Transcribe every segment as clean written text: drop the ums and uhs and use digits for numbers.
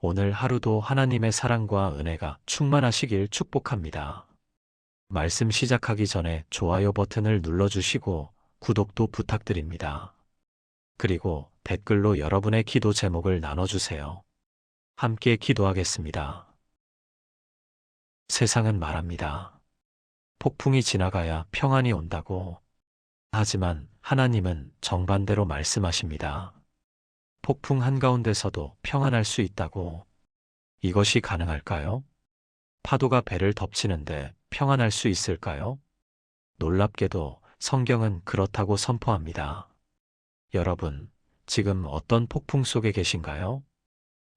오늘 하루도 하나님의 사랑과 은혜가 충만하시길 축복합니다. 말씀 시작하기 전에 좋아요 버튼을 눌러주시고 구독도 부탁드립니다. 그리고 댓글로 여러분의 기도 제목을 나눠주세요. 함께 기도하겠습니다. 세상은 말합니다. 폭풍이 지나가야 평안이 온다고. 하지만 하나님은 정반대로 말씀하십니다. 폭풍 한가운데서도 평안할 수 있다고. 이것이 가능할까요? 파도가 배를 덮치는데 평안할 수 있을까요? 놀랍게도 성경은 그렇다고 선포합니다. 여러분, 지금 어떤 폭풍 속에 계신가요?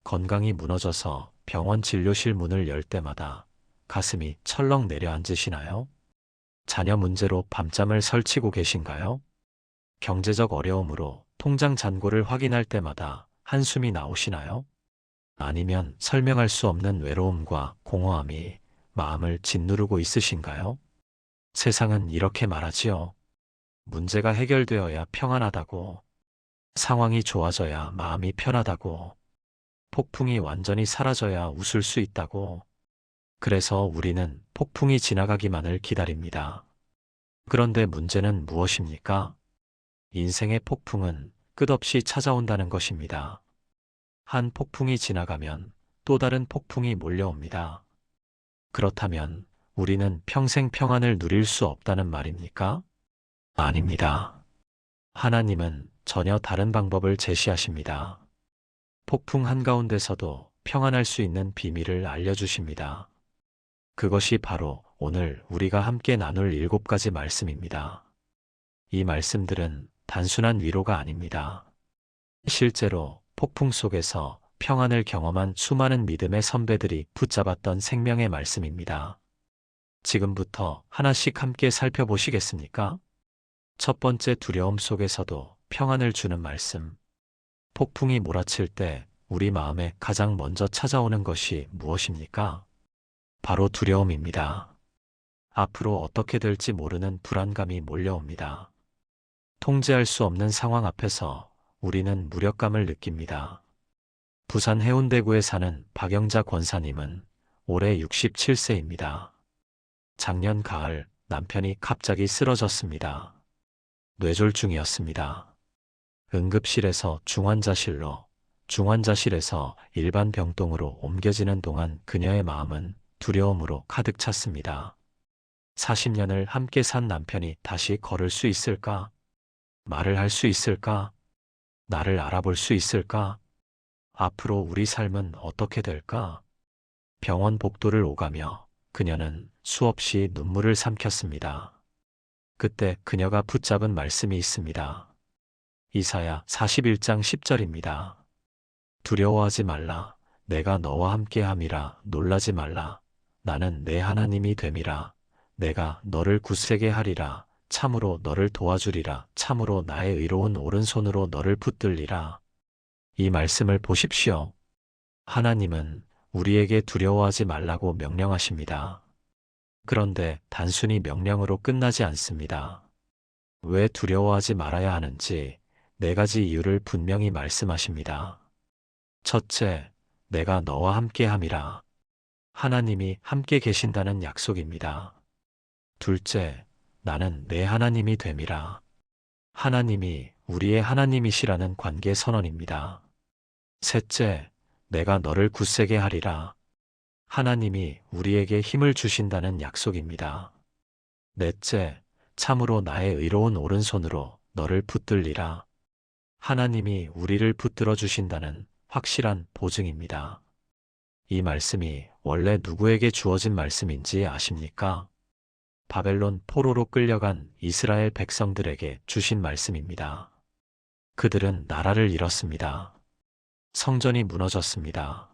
건강이 무너져서 병원 진료실 문을 열 때마다 가슴이 철렁 내려앉으시나요? 자녀 문제로 밤잠을 설치고 계신가요? 경제적 어려움으로 통장 잔고를 확인할 때마다 한숨이 나오시나요? 아니면 설명할 수 없는 외로움과 공허함이 마음을 짓누르고 있으신가요? 세상은 이렇게 말하지요. 문제가 해결되어야 평안하다고. 상황이 좋아져야 마음이 편하다고. 폭풍이 완전히 사라져야 웃을 수 있다고. 그래서 우리는 폭풍이 지나가기만을 기다립니다. 그런데 문제는 무엇입니까? 인생의 폭풍은 끝없이 찾아온다는 것입니다. 한 폭풍이 지나가면 또 다른 폭풍이 몰려옵니다. 그렇다면 우리는 평생 평안을 누릴 수 없다는 말입니까? 아닙니다. 하나님은 전혀 다른 방법을 제시하십니다. 폭풍 한가운데서도 평안할 수 있는 비밀을 알려주십니다. 그것이 바로 오늘 우리가 함께 나눌 7가지 말씀입니다. 이 말씀들은 단순한 위로가 아닙니다. 실제로 폭풍 속에서 평안을 경험한 수많은 믿음의 선배들이 붙잡았던 생명의 말씀입니다. 지금부터 하나씩 함께 살펴보시겠습니까? 첫 번째, 두려움 속에서도 평안을 주는 말씀. 폭풍이 몰아칠 때 우리 마음에 가장 먼저 찾아오는 것이 무엇입니까? 바로 두려움입니다. 앞으로 어떻게 될지 모르는 불안감이 몰려옵니다. 통제할 수 없는 상황 앞에서 우리는 무력감을 느낍니다. 부산 해운대구에 사는 박영자 권사님은 올해 67세입니다. 작년 가을 남편이 갑자기 쓰러졌습니다. 뇌졸중이었습니다. 응급실에서 중환자실로, 중환자실에서 일반 병동으로 옮겨지는 동안 그녀의 마음은 두려움으로 가득 찼습니다. 40년을 함께 산 남편이 다시 걸을 수 있을까? 말을 할 수 있을까? 나를 알아볼 수 있을까? 앞으로 우리 삶은 어떻게 될까? 병원 복도를 오가며 그녀는 수없이 눈물을 삼켰습니다. 그때 그녀가 붙잡은 말씀이 있습니다. 이사야 41장 10절입니다. 두려워하지 말라. 내가 너와 함께함이라. 놀라지 말라. 나는 내 하나님이 됨이라. 내가 너를 굳세게 하리라. 참으로 너를 도와주리라. 참으로 나의 의로운 오른손으로 너를 붙들리라. 이 말씀을 보십시오. 하나님은 우리에게 두려워하지 말라고 명령하십니다. 그런데 단순히 명령으로 끝나지 않습니다. 왜 두려워하지 말아야 하는지 4가지 이유를 분명히 말씀하십니다. 첫째, 내가 너와 함께함이라. 하나님이 함께 계신다는 약속입니다. 둘째, 나는 내 하나님이 됨이라. 하나님이 우리의 하나님이시라는 관계 선언입니다. 셋째, 내가 너를 굳세게 하리라. 하나님이 우리에게 힘을 주신다는 약속입니다. 넷째, 참으로 나의 의로운 오른손으로 너를 붙들리라. 하나님이 우리를 붙들어 주신다는 확실한 보증입니다. 이 말씀이 원래 누구에게 주어진 말씀인지 아십니까? 바벨론 포로로 끌려간 이스라엘 백성들에게 주신 말씀입니다. 그들은 나라를 잃었습니다. 성전이 무너졌습니다.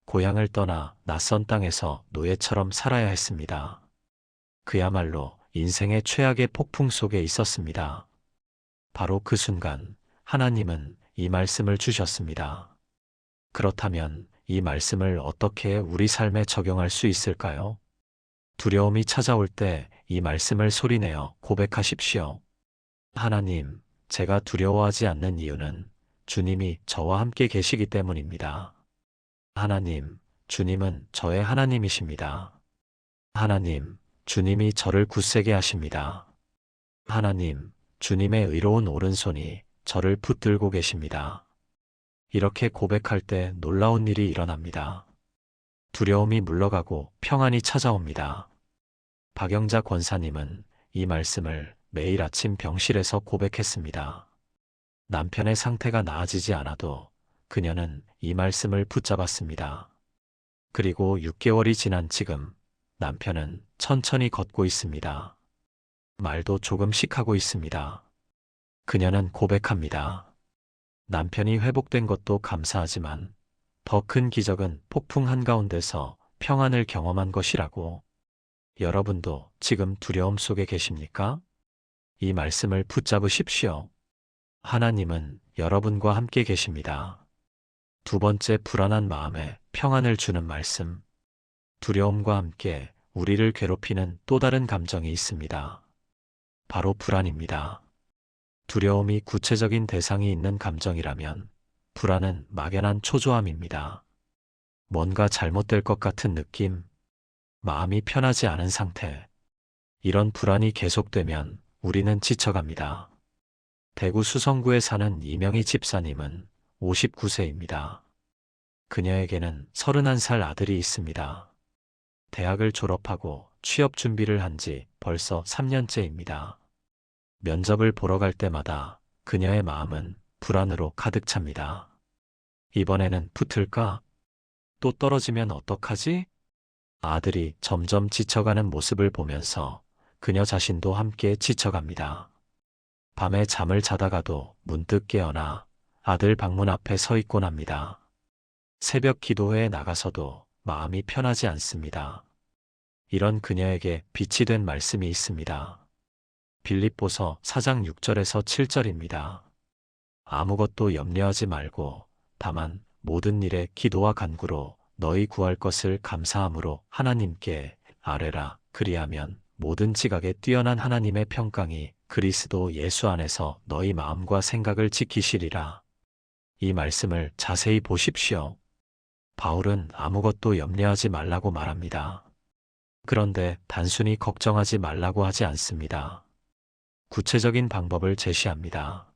고향을 떠나 낯선 땅에서 노예처럼 살아야 했습니다. 그야말로 인생의 최악의 폭풍 속에 있었습니다. 바로 그 순간 하나님은 이 말씀을 주셨습니다. 그렇다면 이 말씀을 어떻게 우리 삶에 적용할 수 있을까요? 두려움이 찾아올 때 이 말씀을 소리내어 고백하십시오. 하나님, 제가 두려워하지 않는 이유는 주님이 저와 함께 계시기 때문입니다. 하나님, 주님은 저의 하나님이십니다. 하나님, 주님이 저를 굳세게 하십니다. 하나님, 주님의 의로운 오른손이 저를 붙들고 계십니다. 이렇게 고백할 때 놀라운 일이 일어납니다. 두려움이 물러가고 평안이 찾아옵니다. 박영자 권사님은 이 말씀을 매일 아침 병실에서 고백했습니다. 남편의 상태가 나아지지 않아도 그녀는 이 말씀을 붙잡았습니다. 그리고 6개월이 지난 지금 남편은 천천히 걷고 있습니다. 말도 조금씩 하고 있습니다. 그녀는 고백합니다. 남편이 회복된 것도 감사하지만 더 큰 기적은 폭풍 한가운데서 평안을 경험한 것이라고. 여러분도 지금 두려움 속에 계십니까? 이 말씀을 붙잡으십시오. 하나님은 여러분과 함께 계십니다. 두 번째, 불안한 마음에 평안을 주는 말씀. 두려움과 함께 우리를 괴롭히는 또 다른 감정이 있습니다. 바로 불안입니다. 두려움이 구체적인 대상이 있는 감정이라면 불안은 막연한 초조함입니다. 뭔가 잘못될 것 같은 느낌, 마음이 편하지 않은 상태. 이런 불안이 계속되면 우리는 지쳐갑니다. 대구 수성구에 사는 이명희 집사님은 59세입니다. 그녀에게는 31살 아들이 있습니다. 대학을 졸업하고 취업 준비를 한 지 벌써 3년째입니다. 면접을 보러 갈 때마다 그녀의 마음은 불안으로 가득 찹니다. 이번에는 붙을까? 또 떨어지면 어떡하지? 아들이 점점 지쳐가는 모습을 보면서 그녀 자신도 함께 지쳐갑니다. 밤에 잠을 자다가도 문득 깨어나 아들 방문 앞에 서 있곤 합니다. 새벽 기도회에 나가서도 마음이 편하지 않습니다. 이런 그녀에게 빛이 된 말씀이 있습니다. 빌립보서 4장 6절에서 7절입니다. 아무것도 염려하지 말고 다만 모든 일에 기도와 간구로 너희 구할 것을 감사함으로 하나님께 아뢰라. 그리하면 모든 지각에 뛰어난 하나님의 평강이 그리스도 예수 안에서 너희 마음과 생각을 지키시리라. 이 말씀을 자세히 보십시오. 바울은 아무것도 염려하지 말라고 말합니다. 그런데 단순히 걱정하지 말라고 하지 않습니다. 구체적인 방법을 제시합니다.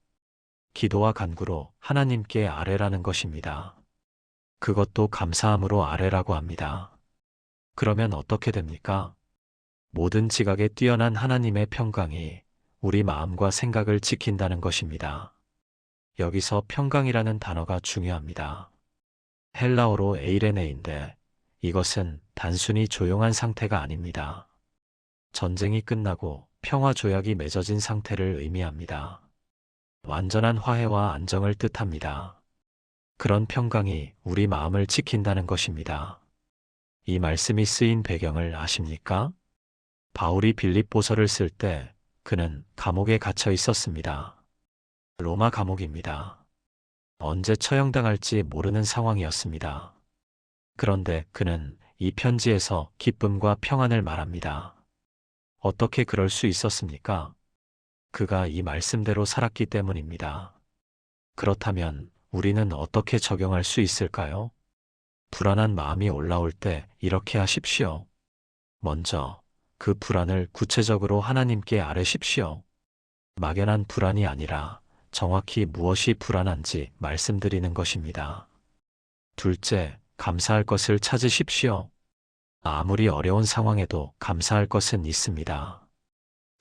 기도와 간구로 하나님께 아뢰라는 것입니다. 그것도 감사함으로 아뢰라고 합니다. 그러면 어떻게 됩니까? 모든 지각에 뛰어난 하나님의 평강이 우리 마음과 생각을 지킨다는 것입니다. 여기서 평강이라는 단어가 중요합니다. 헬라어로 에이레네인데 이것은 단순히 조용한 상태가 아닙니다. 전쟁이 끝나고 평화 조약이 맺어진 상태를 의미합니다. 완전한 화해와 안정을 뜻합니다. 그런 평강이 우리 마음을 지킨다는 것입니다. 이 말씀이 쓰인 배경을 아십니까? 바울이 빌립보서를 쓸 때 그는 감옥에 갇혀 있었습니다. 로마 감옥입니다. 언제 처형당할지 모르는 상황이었습니다. 그런데 그는 이 편지에서 기쁨과 평안을 말합니다. 어떻게 그럴 수 있었습니까? 그가 이 말씀대로 살았기 때문입니다. 그렇다면 우리는 어떻게 적용할 수 있을까요? 불안한 마음이 올라올 때 이렇게 하십시오. 먼저 그 불안을 구체적으로 하나님께 아뢰십시오. 막연한 불안이 아니라 정확히 무엇이 불안한지 말씀드리는 것입니다. 둘째, 감사할 것을 찾으십시오. 아무리 어려운 상황에도 감사할 것은 있습니다.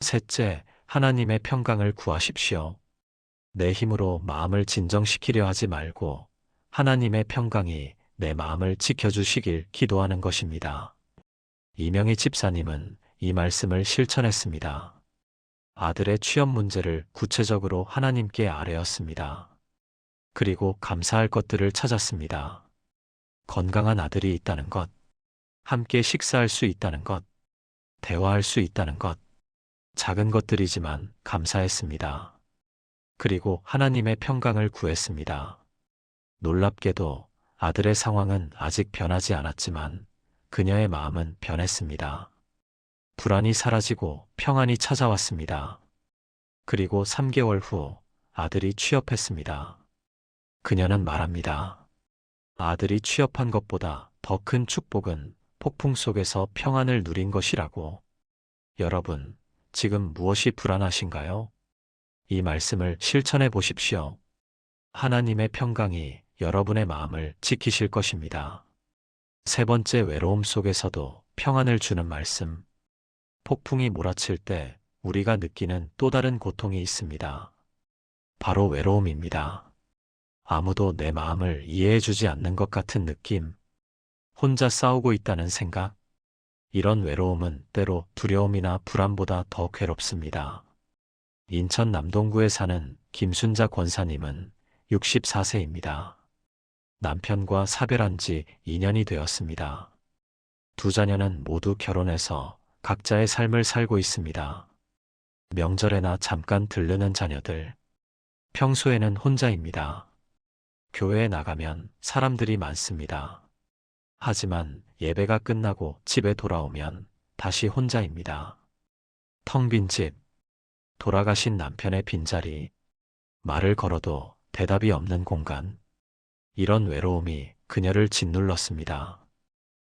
셋째, 하나님의 평강을 구하십시오. 내 힘으로 마음을 진정시키려 하지 말고 하나님의 평강이 내 마음을 지켜주시길 기도하는 것입니다. 이명희 집사님은 이 말씀을 실천했습니다. 아들의 취업 문제를 구체적으로 하나님께 아뢰었습니다. 그리고 감사할 것들을 찾았습니다. 건강한 아들이 있다는 것, 함께 식사할 수 있다는 것, 대화할 수 있다는 것, 작은 것들이지만 감사했습니다. 그리고 하나님의 평강을 구했습니다. 놀랍게도 아들의 상황은 아직 변하지 않았지만 그녀의 마음은 변했습니다. 불안이 사라지고 평안이 찾아왔습니다. 그리고 3개월 후 아들이 취업했습니다. 그녀는 말합니다. 아들이 취업한 것보다 더 큰 축복은 폭풍 속에서 평안을 누린 것이라고. 여러분, 지금 무엇이 불안하신가요? 이 말씀을 실천해 보십시오. 하나님의 평강이 여러분의 마음을 지키실 것입니다. 세 번째, 외로움 속에서도 평안을 주는 말씀. 폭풍이 몰아칠 때 우리가 느끼는 또 다른 고통이 있습니다. 바로 외로움입니다. 아무도 내 마음을 이해해 주지 않는 것 같은 느낌. 혼자 싸우고 있다는 생각. 이런 외로움은 때로 두려움이나 불안보다 더 괴롭습니다. 인천 남동구에 사는 김순자 권사님은 64세입니다. 남편과 사별한 지 2년이 되었습니다. 두 자녀는 모두 결혼해서 각자의 삶을 살고 있습니다. 명절에나 잠깐 들르는 자녀들. 평소에는 혼자입니다. 교회에 나가면 사람들이 많습니다. 하지만 예배가 끝나고 집에 돌아오면 다시 혼자입니다. 텅 빈 집, 돌아가신 남편의 빈자리, 말을 걸어도 대답이 없는 공간. 이런 외로움이 그녀를 짓눌렀습니다.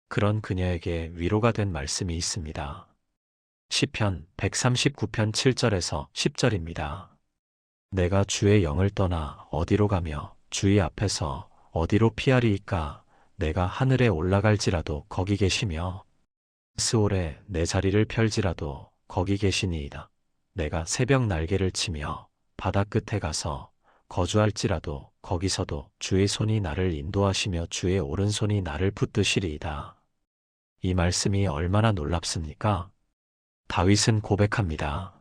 그런 그녀에게 위로가 된 말씀이 있습니다. 시편 139편 7절에서 10절입니다. 내가 주의 영을 떠나 어디로 가며 주의 앞에서 어디로 피하리이까. 내가 하늘에 올라갈지라도 거기 계시며 스올에 내 자리를 펼지라도 거기 계시니이다. 내가 새벽 날개를 치며 바다 끝에 가서 거주할지라도 거기서도 주의 손이 나를 인도하시며 주의 오른손이 나를 붙드시리이다. 이 말씀이 얼마나 놀랍습니까? 다윗은 고백합니다.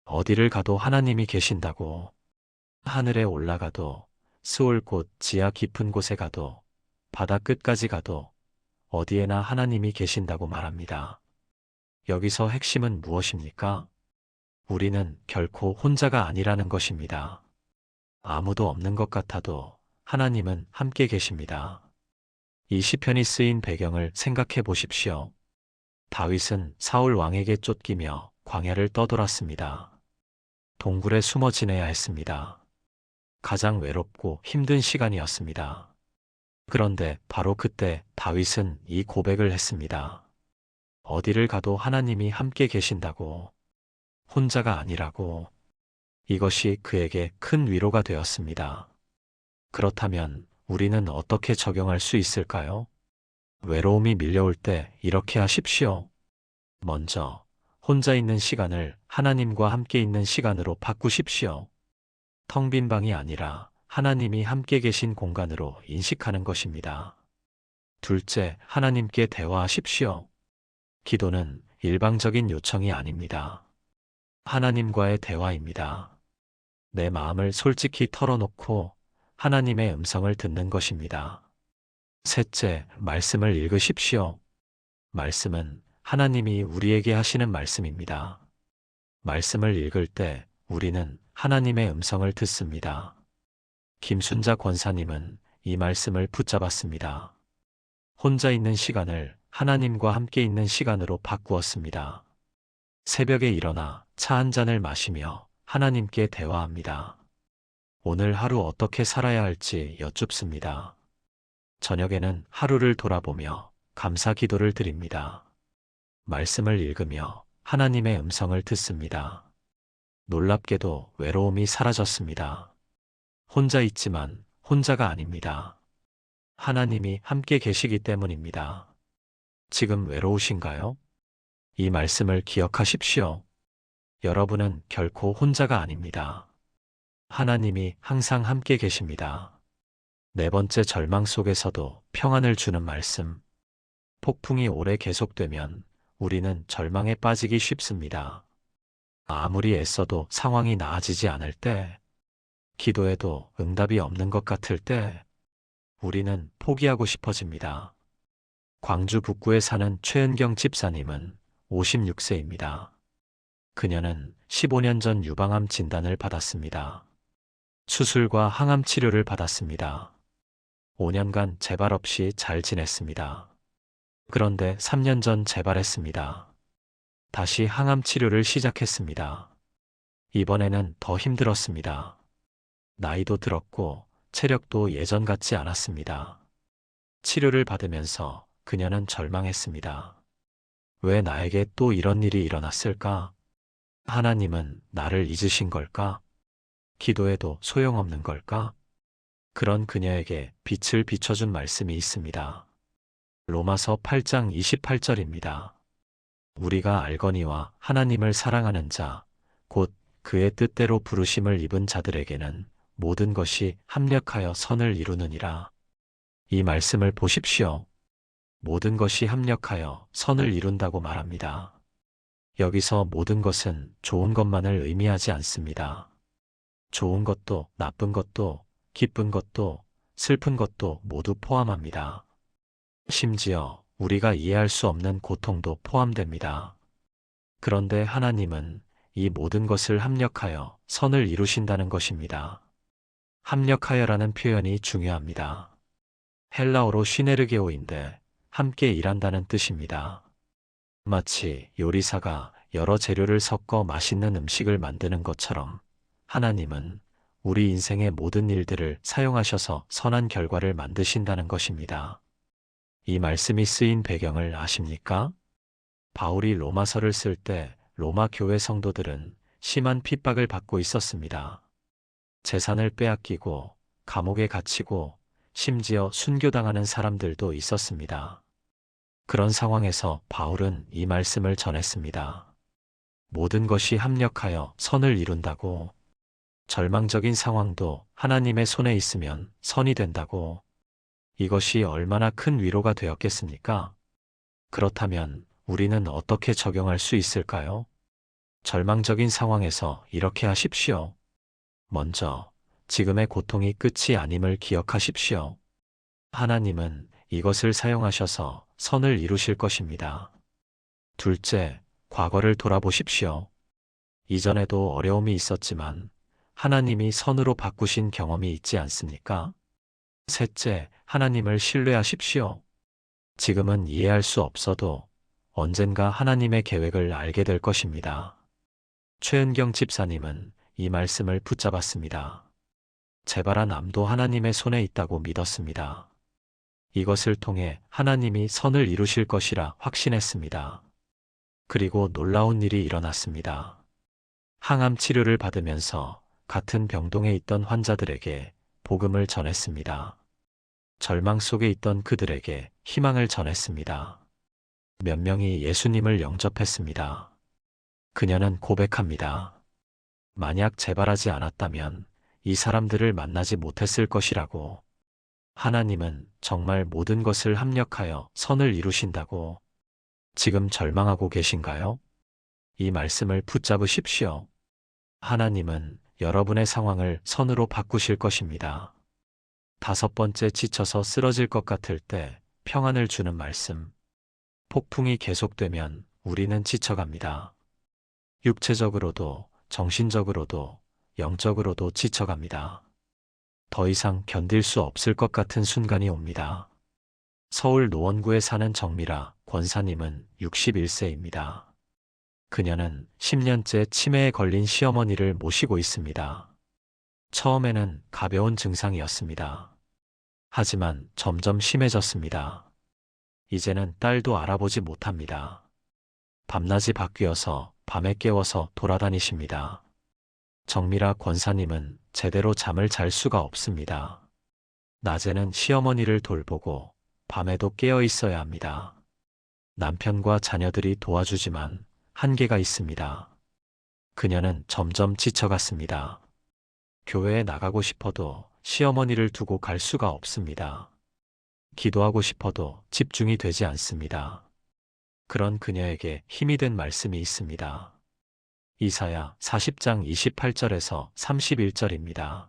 어디를 가도 하나님이 계신다고. 하늘에 올라가도, 스올 곳 지하 깊은 곳에 가도, 바다 끝까지 가도 어디에나 하나님이 계신다고 말합니다. 여기서 핵심은 무엇입니까? 우리는 결코 혼자가 아니라는 것입니다. 아무도 없는 것 같아도 하나님은 함께 계십니다. 이 시편이 쓰인 배경을 생각해 보십시오. 다윗은 사울 왕에게 쫓기며 광야를 떠돌았습니다. 동굴에 숨어 지내야 했습니다. 가장 외롭고 힘든 시간이었습니다. 그런데 바로 그때 다윗은 이 고백을 했습니다. 어디를 가도 하나님이 함께 계신다고. 혼자가 아니라고. 이것이 그에게 큰 위로가 되었습니다. 그렇다면 우리는 어떻게 적용할 수 있을까요? 외로움이 밀려올 때 이렇게 하십시오. 먼저, 혼자 있는 시간을 하나님과 함께 있는 시간으로 바꾸십시오. 텅 빈 방이 아니라 하나님이 함께 계신 공간으로 인식하는 것입니다. 둘째, 하나님께 대화하십시오. 기도는 일방적인 요청이 아닙니다. 하나님과의 대화입니다. 내 마음을 솔직히 털어놓고 하나님의 음성을 듣는 것입니다. 셋째, 말씀을 읽으십시오. 말씀은 하나님이 우리에게 하시는 말씀입니다. 말씀을 읽을 때 우리는 하나님의 음성을 듣습니다. 김순자 권사님은 이 말씀을 붙잡았습니다. 혼자 있는 시간을 하나님과 함께 있는 시간으로 바꾸었습니다. 새벽에 일어나 차 한 잔을 마시며 하나님께 대화합니다. 오늘 하루 어떻게 살아야 할지 여쭙습니다. 저녁에는 하루를 돌아보며 감사 기도를 드립니다. 말씀을 읽으며 하나님의 음성을 듣습니다. 놀랍게도 외로움이 사라졌습니다. 혼자 있지만 혼자가 아닙니다. 하나님이 함께 계시기 때문입니다. 지금 외로우신가요? 이 말씀을 기억하십시오. 여러분은 결코 혼자가 아닙니다. 하나님이 항상 함께 계십니다. 네 번째, 절망 속에서도 평안을 주는 말씀. 폭풍이 오래 계속되면 우리는 절망에 빠지기 쉽습니다. 아무리 애써도 상황이 나아지지 않을 때, 기도해도 응답이 없는 것 같을 때, 우리는 포기하고 싶어집니다. 광주 북구에 사는 최은경 집사님은 56세입니다. 그녀는 15년 전 유방암 진단을 받았습니다. 수술과 항암 치료를 받았습니다. 5년간 재발 없이 잘 지냈습니다. 그런데 3년 전 재발했습니다. 다시 항암 치료를 시작했습니다. 이번에는 더 힘들었습니다. 나이도 들었고 체력도 예전 같지 않았습니다. 치료를 받으면서 그녀는 절망했습니다. 왜 나에게 또 이런 일이 일어났을까? 하나님은 나를 잊으신 걸까? 기도해도 소용없는 걸까? 그런 그녀에게 빛을 비춰준 말씀이 있습니다. 로마서 8장 28절입니다. 우리가 알거니와 하나님을 사랑하는 자, 곧 그의 뜻대로 부르심을 입은 자들에게는 모든 것이 합력하여 선을 이루느니라. 이 말씀을 보십시오. 모든 것이 합력하여 선을 이룬다고 말합니다. 여기서 모든 것은 좋은 것만을 의미하지 않습니다. 좋은 것도 나쁜 것도 기쁜 것도 슬픈 것도 모두 포함합니다. 심지어 우리가 이해할 수 없는 고통도 포함됩니다. 그런데 하나님은 이 모든 것을 합력하여 선을 이루신다는 것입니다. 합력하여라는 표현이 중요합니다. 헬라어로 시네르게오인데 함께 일한다는 뜻입니다. 마치 요리사가 여러 재료를 섞어 맛있는 음식을 만드는 것처럼 하나님은 우리 인생의 모든 일들을 사용하셔서 선한 결과를 만드신다는 것입니다. 이 말씀이 쓰인 배경을 아십니까? 바울이 로마서를 쓸 때 로마 교회 성도들은 심한 핍박을 받고 있었습니다. 재산을 빼앗기고 감옥에 갇히고 심지어 순교당하는 사람들도 있었습니다. 그런 상황에서 바울은 이 말씀을 전했습니다. 모든 것이 합력하여 선을 이룬다고. 절망적인 상황도 하나님의 손에 있으면 선이 된다고. 이것이 얼마나 큰 위로가 되었겠습니까? 그렇다면 우리는 어떻게 적용할 수 있을까요? 절망적인 상황에서 이렇게 하십시오. 먼저, 지금의 고통이 끝이 아님을 기억하십시오. 하나님은 이것을 사용하셔서 선을 이루실 것입니다. 둘째, 과거를 돌아보십시오. 이전에도 어려움이 있었지만 하나님이 선으로 바꾸신 경험이 있지 않습니까? 셋째, 하나님을 신뢰하십시오. 지금은 이해할 수 없어도 언젠가 하나님의 계획을 알게 될 것입니다. 최은경 집사님은 이 말씀을 붙잡았습니다. 재발한 암도 하나님의 손에 있다고 믿었습니다. 이것을 통해 하나님이 선을 이루실 것이라 확신했습니다. 그리고 놀라운 일이 일어났습니다. 항암 치료를 받으면서 같은 병동에 있던 환자들에게 복음을 전했습니다. 절망 속에 있던 그들에게 희망을 전했습니다. 몇 명이 예수님을 영접했습니다. 그녀는 고백합니다. 만약 재발하지 않았다면 이 사람들을 만나지 못했을 것이라고. 하나님은 정말 모든 것을 합력하여 선을 이루신다고. 지금 절망하고 계신가요? 이 말씀을 붙잡으십시오. 하나님은 여러분의 상황을 선으로 바꾸실 것입니다. 다섯 번째, 지쳐서 쓰러질 것 같을 때 평안을 주는 말씀. 폭풍이 계속되면 우리는 지쳐갑니다. 육체적으로도 정신적으로도 영적으로도 지쳐갑니다. 더 이상 견딜 수 없을 것 같은 순간이 옵니다. 서울 노원구에 사는 정미라 권사님은 61세입니다. 그녀는 10년째 치매에 걸린 시어머니를 모시고 있습니다. 처음에는 가벼운 증상이었습니다. 하지만 점점 심해졌습니다. 이제는 딸도 알아보지 못합니다. 밤낮이 바뀌어서 밤에 깨워서 돌아다니십니다. 정미라 권사님은 제대로 잠을 잘 수가 없습니다. 낮에는 시어머니를 돌보고 밤에도 깨어 있어야 합니다. 남편과 자녀들이 도와주지만 한계가 있습니다. 그녀는 점점 지쳐갔습니다. 교회에 나가고 싶어도 시어머니를 두고 갈 수가 없습니다. 기도하고 싶어도 집중이 되지 않습니다. 그런 그녀에게 힘이 된 말씀이 있습니다. 이사야 40장 28절에서 31절입니다.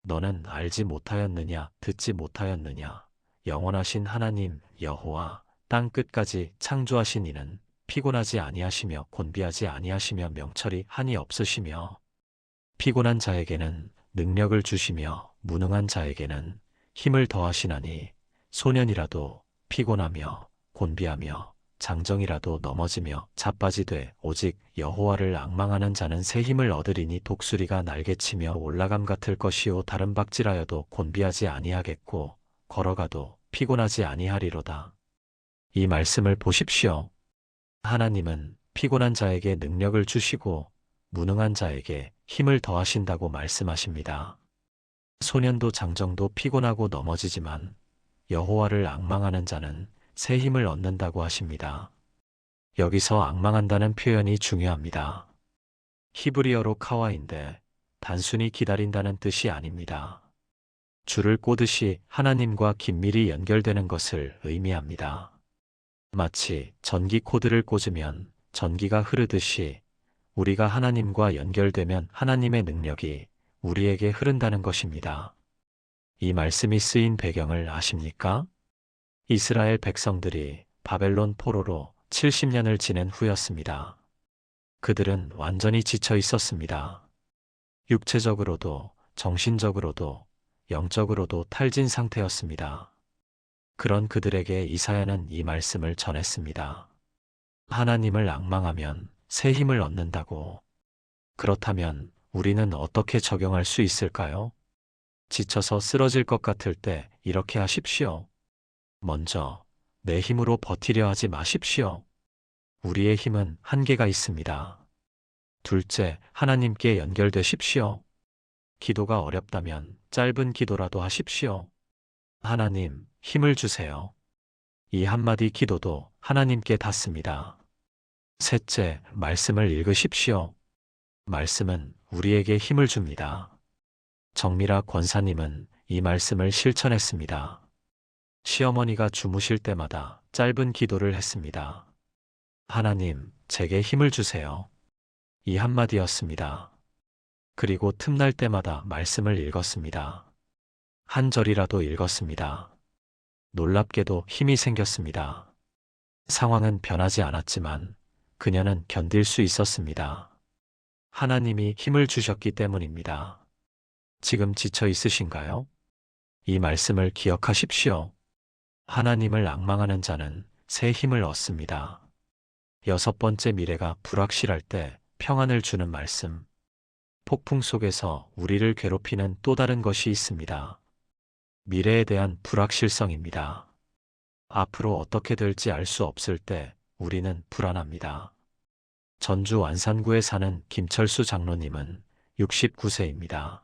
너는 알지 못하였느냐, 듣지 못하였느냐. 영원하신 하나님 여호와 땅 끝까지 창조하신 이는 피곤하지 아니하시며 곤비하지 아니하시며 명철이 한이 없으시며 피곤한 자에게는 능력을 주시며 무능한 자에게는 힘을 더하시나니 소년이라도 피곤하며 곤비하며 장정이라도 넘어지며 자빠지되 오직 여호와를 앙망하는 자는 새 힘을 얻으리니 독수리가 날개치며 올라감 같을 것이요 다른 박질하여도 곤비하지 아니하겠고 걸어가도 피곤하지 아니하리로다. 이 말씀을 보십시오. 하나님은 피곤한 자에게 능력을 주시고 무능한 자에게 힘을 더하신다고 말씀하십니다. 소년도 장정도 피곤하고 넘어지지만 여호와를 앙망하는 자는 새 힘을 얻는다고 하십니다. 여기서 앙망한다는 표현이 중요합니다. 히브리어로 카와인데 단순히 기다린다는 뜻이 아닙니다. 줄을 꼬듯이 하나님과 긴밀히 연결되는 것을 의미합니다. 마치 전기 코드를 꽂으면 전기가 흐르듯이 우리가 하나님과 연결되면 하나님의 능력이 우리에게 흐른다는 것입니다. 이 말씀이 쓰인 배경을 아십니까? 이스라엘 백성들이 바벨론 포로로 70년을 지낸 후였습니다. 그들은 완전히 지쳐 있었습니다. 육체적으로도 정신적으로도 영적으로도 탈진 상태였습니다. 그런 그들에게 이사야는 이 말씀을 전했습니다. 하나님을 앙망하면 새 힘을 얻는다고. 그렇다면 우리는 어떻게 적용할 수 있을까요? 지쳐서 쓰러질 것 같을 때 이렇게 하십시오. 먼저 내 힘으로 버티려 하지 마십시오. 우리의 힘은 한계가 있습니다. 둘째, 하나님께 연결되십시오. 기도가 어렵다면 짧은 기도라도 하십시오. 하나님, 힘을 주세요. 이 한마디 기도도 하나님께 닿습니다. 셋째, 말씀을 읽으십시오. 말씀은 우리에게 힘을 줍니다. 정미라 권사님은 이 말씀을 실천했습니다. 시어머니가 주무실 때마다 짧은 기도를 했습니다. 하나님, 제게 힘을 주세요. 이 한마디였습니다. 그리고 틈날 때마다 말씀을 읽었습니다. 한 절이라도 읽었습니다. 놀랍게도 힘이 생겼습니다. 상황은 변하지 않았지만 그녀는 견딜 수 있었습니다. 하나님이 힘을 주셨기 때문입니다. 지금 지쳐 있으신가요? 이 말씀을 기억하십시오. 하나님을 앙망하는 자는 새 힘을 얻습니다. 여섯 번째, 미래가 불확실할 때 평안을 주는 말씀. 폭풍 속에서 우리를 괴롭히는 또 다른 것이 있습니다. 미래에 대한 불확실성입니다. 앞으로 어떻게 될지 알 수 없을 때 우리는 불안합니다. 전주 완산구에 사는 김철수 장로님은 69세입니다.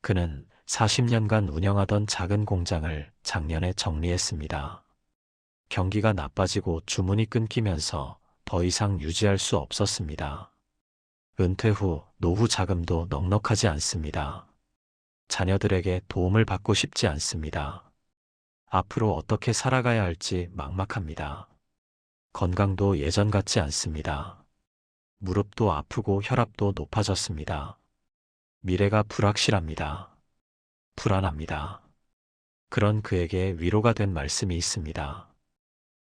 그는 40년간 운영하던 작은 공장을 작년에 정리했습니다. 경기가 나빠지고 주문이 끊기면서 더 이상 유지할 수 없었습니다. 은퇴 후 노후 자금도 넉넉하지 않습니다. 자녀들에게 도움을 받고 싶지 않습니다. 앞으로 어떻게 살아가야 할지 막막합니다. 건강도 예전 같지 않습니다. 무릎도 아프고 혈압도 높아졌습니다. 미래가 불확실합니다. 불안합니다. 그런 그에게 위로가 된 말씀이 있습니다.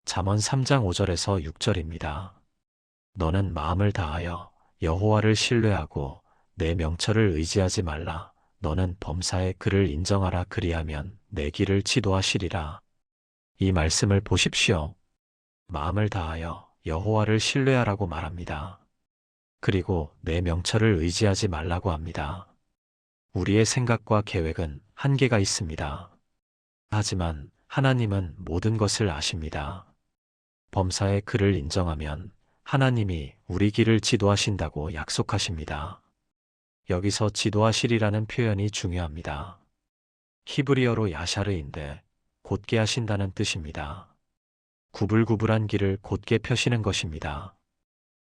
잠언 3장 5절에서 6절입니다. 너는 마음을 다하여 여호와를 신뢰하고 내 명철을 의지하지 말라. 너는 범사의 그를 인정하라. 그리하면 내 길을 지도하시리라. 이 말씀을 보십시오. 마음을 다하여 여호와를 신뢰하라고 말합니다. 그리고 내 명철을 의지하지 말라고 합니다. 우리의 생각과 계획은 한계가 있습니다. 하지만 하나님은 모든 것을 아십니다. 범사의 그를 인정하면 하나님이 우리 길을 지도하신다고 약속하십니다. 여기서 지도하시리라는 표현이 중요합니다. 히브리어로 야샤르인데 곧게 하신다는 뜻입니다. 구불구불한 길을 곧게 펴시는 것입니다.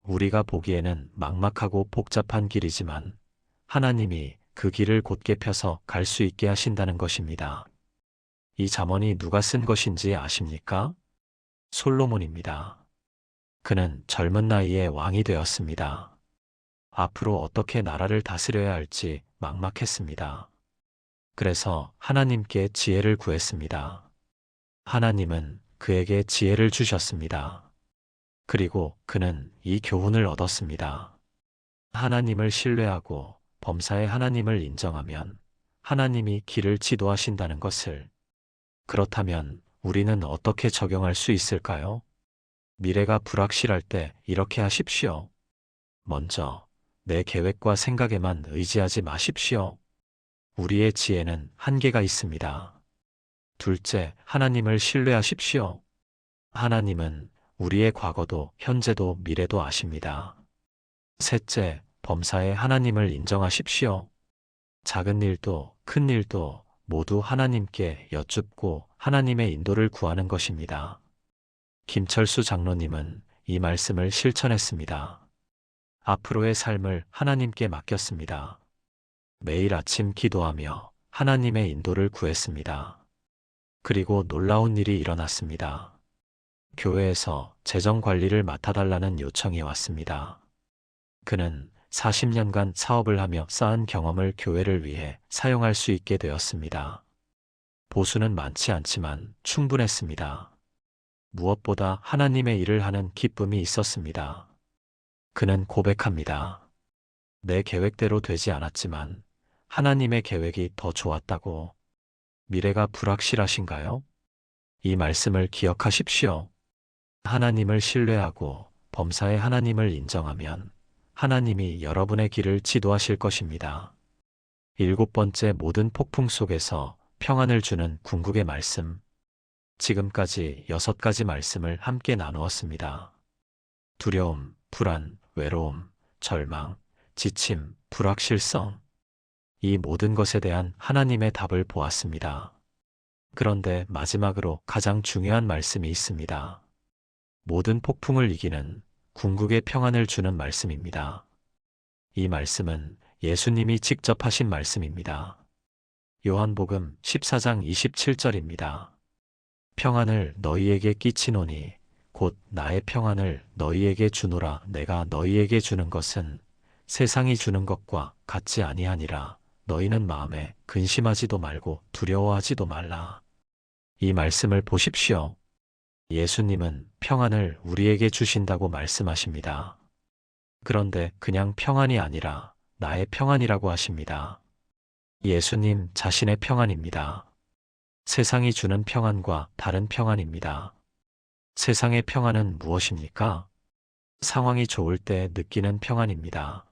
우리가 보기에는 막막하고 복잡한 길이지만 하나님이 그 길을 곧게 펴서 갈 수 있게 하신다는 것입니다. 이 잠언이 누가 쓴 것인지 아십니까? 솔로몬입니다. 그는 젊은 나이에 왕이 되었습니다. 앞으로 어떻게 나라를 다스려야 할지 막막했습니다. 그래서 하나님께 지혜를 구했습니다. 하나님은 그에게 지혜를 주셨습니다. 그리고 그는 이 교훈을 얻었습니다. 하나님을 신뢰하고 범사의 하나님을 인정하면 하나님이 길을 지도하신다는 것을. 그렇다면 우리는 어떻게 적용할 수 있을까요? 미래가 불확실할 때 이렇게 하십시오. 먼저 내 계획과 생각에만 의지하지 마십시오. 우리의 지혜는 한계가 있습니다. 둘째, 하나님을 신뢰하십시오. 하나님은 우리의 과거도 현재도 미래도 아십니다. 셋째, 범사에 하나님을 인정하십시오. 작은 일도 큰 일도 모두 하나님께 여쭙고 하나님의 인도를 구하는 것입니다. 김철수 장로님은 이 말씀을 실천했습니다. 앞으로의 삶을 하나님께 맡겼습니다. 매일 아침 기도하며 하나님의 인도를 구했습니다. 그리고 놀라운 일이 일어났습니다. 교회에서 재정 관리를 맡아달라는 요청이 왔습니다. 그는 40년간 사업을 하며 쌓은 경험을 교회를 위해 사용할 수 있게 되었습니다. 보수는 많지 않지만 충분했습니다. 무엇보다 하나님의 일을 하는 기쁨이 있었습니다. 그는 고백합니다. 내 계획대로 되지 않았지만 하나님의 계획이 더 좋았다고. 미래가 불확실하신가요? 이 말씀을 기억하십시오. 하나님을 신뢰하고 범사에 하나님을 인정하면 하나님이 여러분의 길을 지도하실 것입니다. 일곱 번째, 모든 폭풍 속에서 평안을 주는 궁극의 말씀. 지금까지 6가지 말씀을 함께 나누었습니다. 두려움, 불안, 외로움, 절망, 지침, 불확실성. 이 모든 것에 대한 하나님의 답을 보았습니다. 그런데 마지막으로 가장 중요한 말씀이 있습니다. 모든 폭풍을 이기는 궁극의 평안을 주는 말씀입니다. 이 말씀은 예수님이 직접 하신 말씀입니다. 요한복음 14장 27절입니다. 평안을 너희에게 끼치노니 곧 나의 평안을 너희에게 주노라. 내가 너희에게 주는 것은 세상이 주는 것과 같지 아니하니라. 너희는 마음에 근심하지도 말고 두려워하지도 말라. 이 말씀을 보십시오. 예수님은 평안을 우리에게 주신다고 말씀하십니다. 그런데 그냥 평안이 아니라 나의 평안이라고 하십니다. 예수님 자신의 평안입니다. 세상이 주는 평안과 다른 평안입니다. 세상의 평안은 무엇입니까? 상황이 좋을 때 느끼는 평안입니다.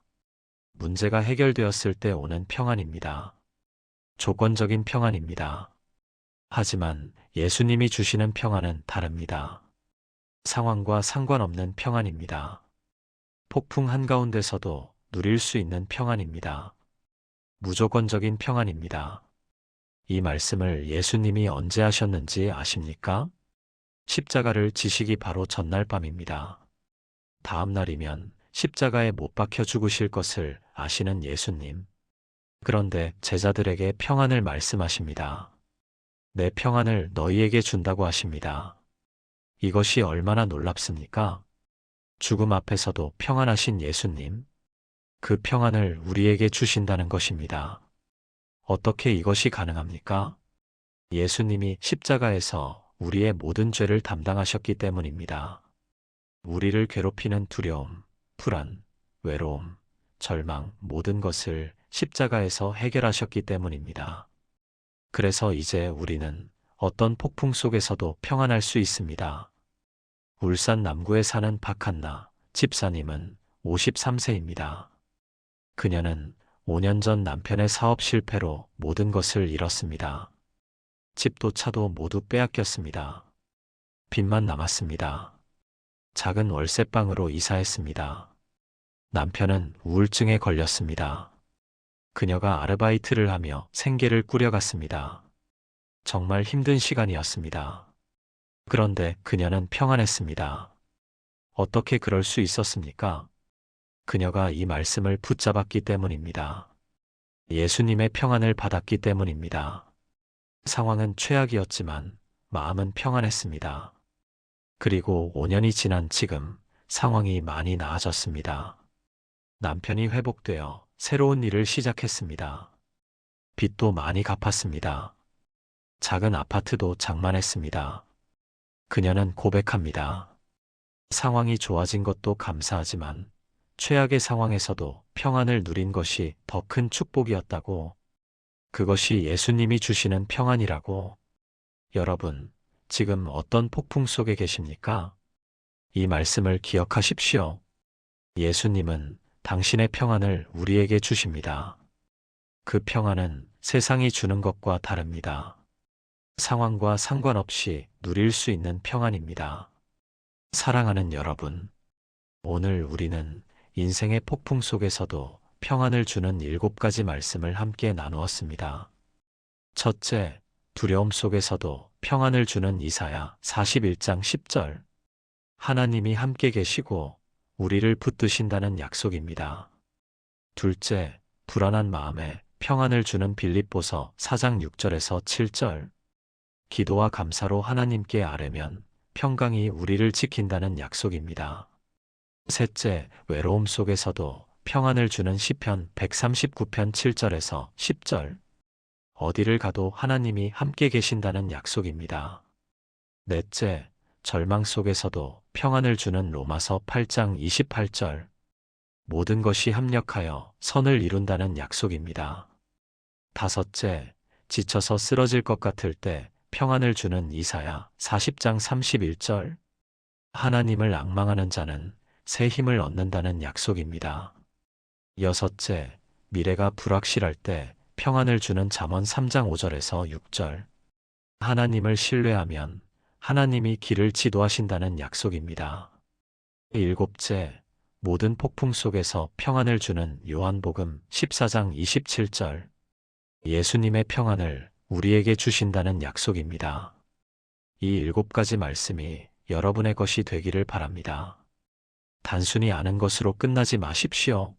문제가 해결되었을 때 오는 평안입니다. 조건적인 평안입니다. 하지만 예수님이 주시는 평안은 다릅니다. 상황과 상관없는 평안입니다. 폭풍 한가운데서도 누릴 수 있는 평안입니다. 무조건적인 평안입니다. 이 말씀을 예수님이 언제 하셨는지 아십니까? 십자가를 지시기 바로 전날 밤입니다. 다음 날이면 십자가에 못 박혀 죽으실 것을 아시는 예수님. 그런데 제자들에게 평안을 말씀하십니다. 내 평안을 너희에게 준다고 하십니다. 이것이 얼마나 놀랍습니까? 죽음 앞에서도 평안하신 예수님. 그 평안을 우리에게 주신다는 것입니다. 어떻게 이것이 가능합니까? 예수님이 십자가에서 우리의 모든 죄를 담당하셨기 때문입니다. 우리를 괴롭히는 두려움, 불안, 외로움, 절망, 모든 것을 십자가에서 해결하셨기 때문입니다. 그래서 이제 우리는 어떤 폭풍 속에서도 평안할 수 있습니다. 울산 남구에 사는 박한나 집사님은 53세입니다. 그녀는 5년 전 남편의 사업 실패로 모든 것을 잃었습니다. 집도 차도 모두 빼앗겼습니다. 빚만 남았습니다. 작은 월세방으로 이사했습니다. 남편은 우울증에 걸렸습니다. 그녀가 아르바이트를 하며 생계를 꾸려갔습니다. 정말 힘든 시간이었습니다. 그런데 그녀는 평안했습니다. 어떻게 그럴 수 있었습니까? 그녀가 이 말씀을 붙잡았기 때문입니다. 예수님의 평안을 받았기 때문입니다. 상황은 최악이었지만 마음은 평안했습니다. 그리고 5년이 지난 지금 상황이 많이 나아졌습니다. 남편이 회복되어 새로운 일을 시작했습니다. 빚도 많이 갚았습니다. 작은 아파트도 장만했습니다. 그녀는 고백합니다. 상황이 좋아진 것도 감사하지만 최악의 상황에서도 평안을 누린 것이 더 큰 축복이었다고. 그것이 예수님이 주시는 평안이라고. 여러분, 지금 어떤 폭풍 속에 계십니까? 이 말씀을 기억하십시오. 예수님은 당신의 평안을 우리에게 주십니다. 그 평안은 세상이 주는 것과 다릅니다. 상황과 상관없이 누릴 수 있는 평안입니다. 사랑하는 여러분, 오늘 우리는 인생의 폭풍 속에서도 평안을 주는 7가지 말씀을 함께 나누었습니다. 첫째, 두려움 속에서도 평안을 주는 이사야 41장 10절. 하나님이 함께 계시고 우리를 붙드신다는 약속입니다. 둘째, 불안한 마음에 평안을 주는 빌립보서 4장 6절에서 7절. 기도와 감사로 하나님께 아뢰면 평강이 우리를 지킨다는 약속입니다. 셋째, 외로움 속에서도 평안을 주는 시편 139편 7절에서 10절. 어디를 가도 하나님이 함께 계신다는 약속입니다. 넷째, 절망 속에서도 평안을 주는 로마서 8장 28절. 모든 것이 합력하여 선을 이룬다는 약속입니다. 다섯째, 지쳐서 쓰러질 것 같을 때 평안을 주는 이사야 40장 31절. 하나님을 앙망하는 자는 새 힘을 얻는다는 약속입니다. 여섯째, 미래가 불확실할 때 평안을 주는 잠언 3장 5절에서 6절. 하나님을 신뢰하면 하나님이 길을 지도하신다는 약속입니다. 일곱째, 모든 폭풍 속에서 평안을 주는 요한복음 14장 27절. 예수님의 평안을 우리에게 주신다는 약속입니다. 이 7가지 말씀이 여러분의 것이 되기를 바랍니다. 단순히 아는 것으로 끝나지 마십시오.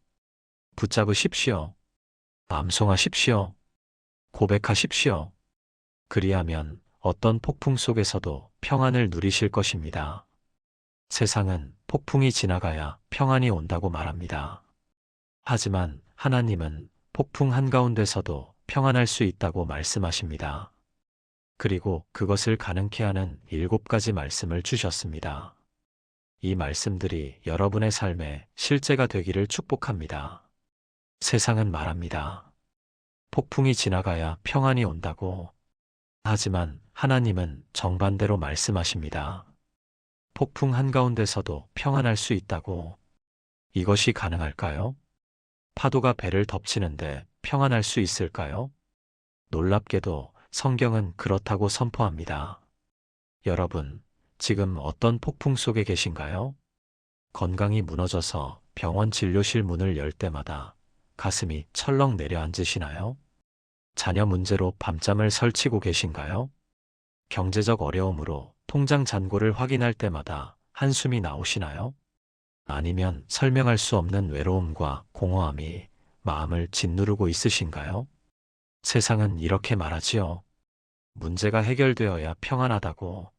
붙잡으십시오. 암송하십시오. 고백하십시오. 그리하면 어떤 폭풍 속에서도 평안을 누리실 것입니다. 세상은 폭풍이 지나가야 평안이 온다고 말합니다. 하지만 하나님은 폭풍 한가운데서도 평안할 수 있다고 말씀하십니다. 그리고 그것을 가능케 하는 7가지 말씀을 주셨습니다. 이 말씀들이 여러분의 삶에 실제가 되기를 축복합니다. 세상은 말합니다. 폭풍이 지나가야 평안이 온다고. 하지만 하나님은 정반대로 말씀하십니다. 폭풍 한가운데서도 평안할 수 있다고. 이것이 가능할까요? 파도가 배를 덮치는데 평안할 수 있을까요? 놀랍게도 성경은 그렇다고 선포합니다. 여러분, 지금 어떤 폭풍 속에 계신가요? 건강이 무너져서 병원 진료실 문을 열 때마다 가슴이 철렁 내려앉으시나요? 자녀 문제로 밤잠을 설치고 계신가요? 경제적 어려움으로 통장 잔고를 확인할 때마다 한숨이 나오시나요? 아니면 설명할 수 없는 외로움과 공허함이 마음을 짓누르고 있으신가요? 세상은 이렇게 말하지요. 문제가 해결되어야 평안하다고.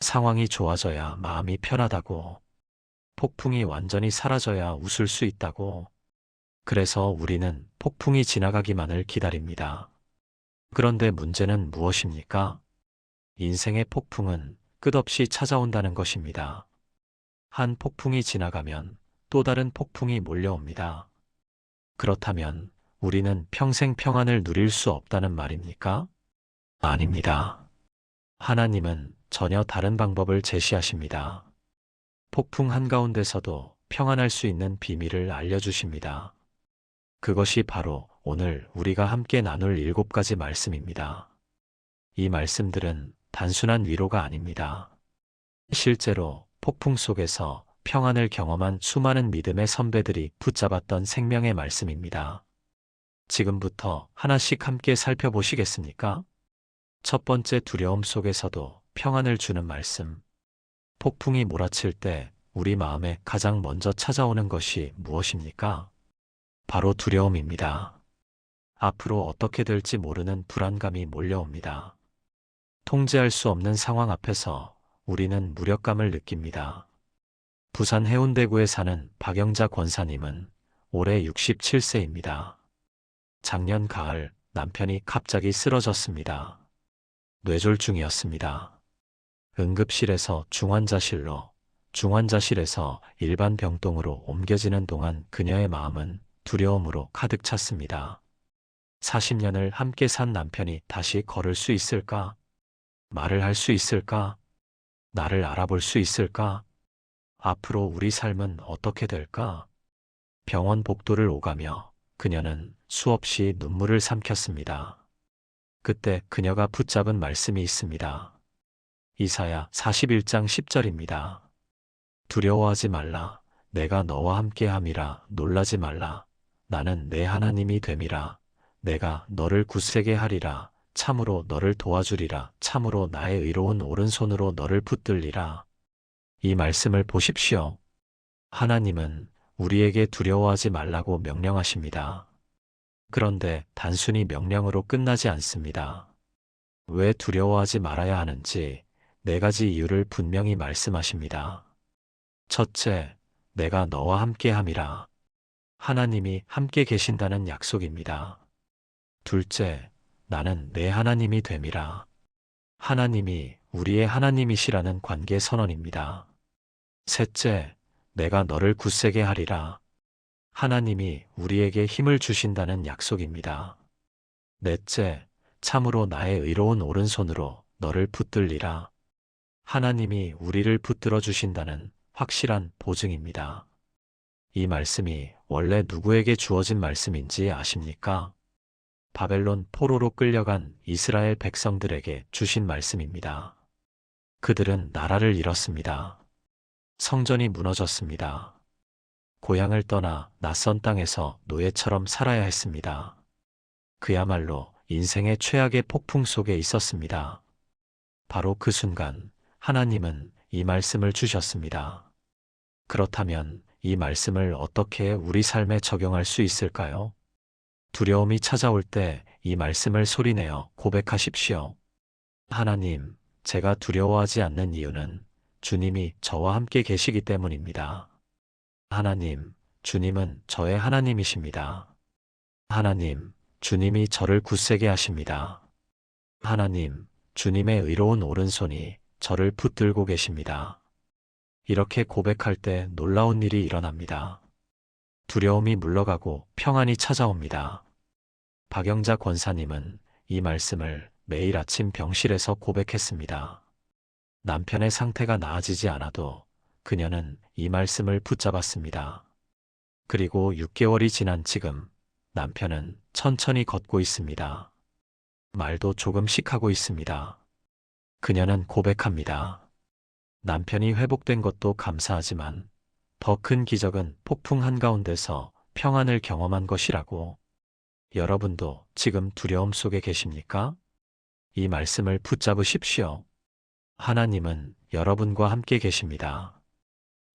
상황이 좋아져야 마음이 편하다고. 폭풍이 완전히 사라져야 웃을 수 있다고. 그래서 우리는 폭풍이 지나가기만을 기다립니다. 그런데 문제는 무엇입니까? 인생의 폭풍은 끝없이 찾아온다는 것입니다. 한 폭풍이 지나가면 또 다른 폭풍이 몰려옵니다. 그렇다면 우리는 평생 평안을 누릴 수 없다는 말입니까? 아닙니다. 하나님은 전혀 다른 방법을 제시하십니다. 폭풍 한가운데서도 평안할 수 있는 비밀을 알려주십니다. 그것이 바로 오늘 우리가 함께 나눌 7가지 말씀입니다. 이 말씀들은 단순한 위로가 아닙니다. 실제로 폭풍 속에서 평안을 경험한 수많은 믿음의 선배들이 붙잡았던 생명의 말씀입니다. 지금부터 하나씩 함께 살펴보시겠습니까? 첫 번째, 두려움 속에서도 평안을 주는 말씀. 폭풍이 몰아칠 때 우리 마음에 가장 먼저 찾아오는 것이 무엇입니까? 바로 두려움입니다. 앞으로 어떻게 될지 모르는 불안감이 몰려옵니다. 통제할 수 없는 상황 앞에서 우리는 무력감을 느낍니다. 부산 해운대구에 사는 박영자 권사님은 올해 67세입니다. 작년 가을 남편이 갑자기 쓰러졌습니다. 뇌졸중이었습니다. 응급실에서 중환자실로, 중환자실에서 일반 병동으로 옮겨지는 동안 그녀의 마음은 두려움으로 가득 찼습니다. 40년을 함께 산 남편이 다시 걸을 수 있을까? 말을 할 수 있을까? 나를 알아볼 수 있을까? 앞으로 우리 삶은 어떻게 될까? 병원 복도를 오가며 그녀는 수없이 눈물을 삼켰습니다. 그때 그녀가 붙잡은 말씀이 있습니다. 이사야 41장 10절입니다. 두려워하지 말라. 내가 너와 함께함이라. 놀라지 말라. 나는 내 하나님이 됨이라. 내가 너를 굳세게 하리라. 참으로 너를 도와주리라. 참으로 나의 의로운 오른손으로 너를 붙들리라. 이 말씀을 보십시오. 하나님은 우리에게 두려워하지 말라고 명령하십니다. 그런데 단순히 명령으로 끝나지 않습니다. 왜 두려워하지 말아야 하는지 4가지 이유를 분명히 말씀하십니다. 첫째, 내가 너와 함께 함이라. 하나님이 함께 계신다는 약속입니다. 둘째, 나는 내 하나님이 됨이라. 하나님이 우리의 하나님이시라는 관계 선언입니다. 셋째, 내가 너를 굳세게 하리라. 하나님이 우리에게 힘을 주신다는 약속입니다. 넷째, 참으로 나의 의로운 오른손으로 너를 붙들리라. 하나님이 우리를 붙들어 주신다는 확실한 보증입니다. 이 말씀이 원래 누구에게 주어진 말씀인지 아십니까? 바벨론 포로로 끌려간 이스라엘 백성들에게 주신 말씀입니다. 그들은 나라를 잃었습니다. 성전이 무너졌습니다. 고향을 떠나 낯선 땅에서 노예처럼 살아야 했습니다. 그야말로 인생의 최악의 폭풍 속에 있었습니다. 바로 그 순간 하나님은 이 말씀을 주셨습니다. 그렇다면 이 말씀을 어떻게 우리 삶에 적용할 수 있을까요? 두려움이 찾아올 때 이 말씀을 소리내어 고백하십시오. 하나님, 제가 두려워하지 않는 이유는 주님이 저와 함께 계시기 때문입니다. 하나님, 주님은 저의 하나님이십니다. 하나님, 주님이 저를 굳세게 하십니다. 하나님, 주님의 의로운 오른손이 저를 붙들고 계십니다. 이렇게 고백할 때 놀라운 일이 일어납니다. 두려움이 물러가고 평안이 찾아옵니다. 박영자 권사님은 이 말씀을 매일 아침 병실에서 고백했습니다. 남편의 상태가 나아지지 않아도 그녀는 이 말씀을 붙잡았습니다. 그리고 6개월이 지난 지금 남편은 천천히 걷고 있습니다. 말도 조금씩 하고 있습니다. 그녀는 고백합니다. 남편이 회복된 것도 감사하지만 더 큰 기적은 폭풍 한가운데서 평안을 경험한 것이라고. 여러분도 지금 두려움 속에 계십니까? 이 말씀을 붙잡으십시오. 하나님은 여러분과 함께 계십니다.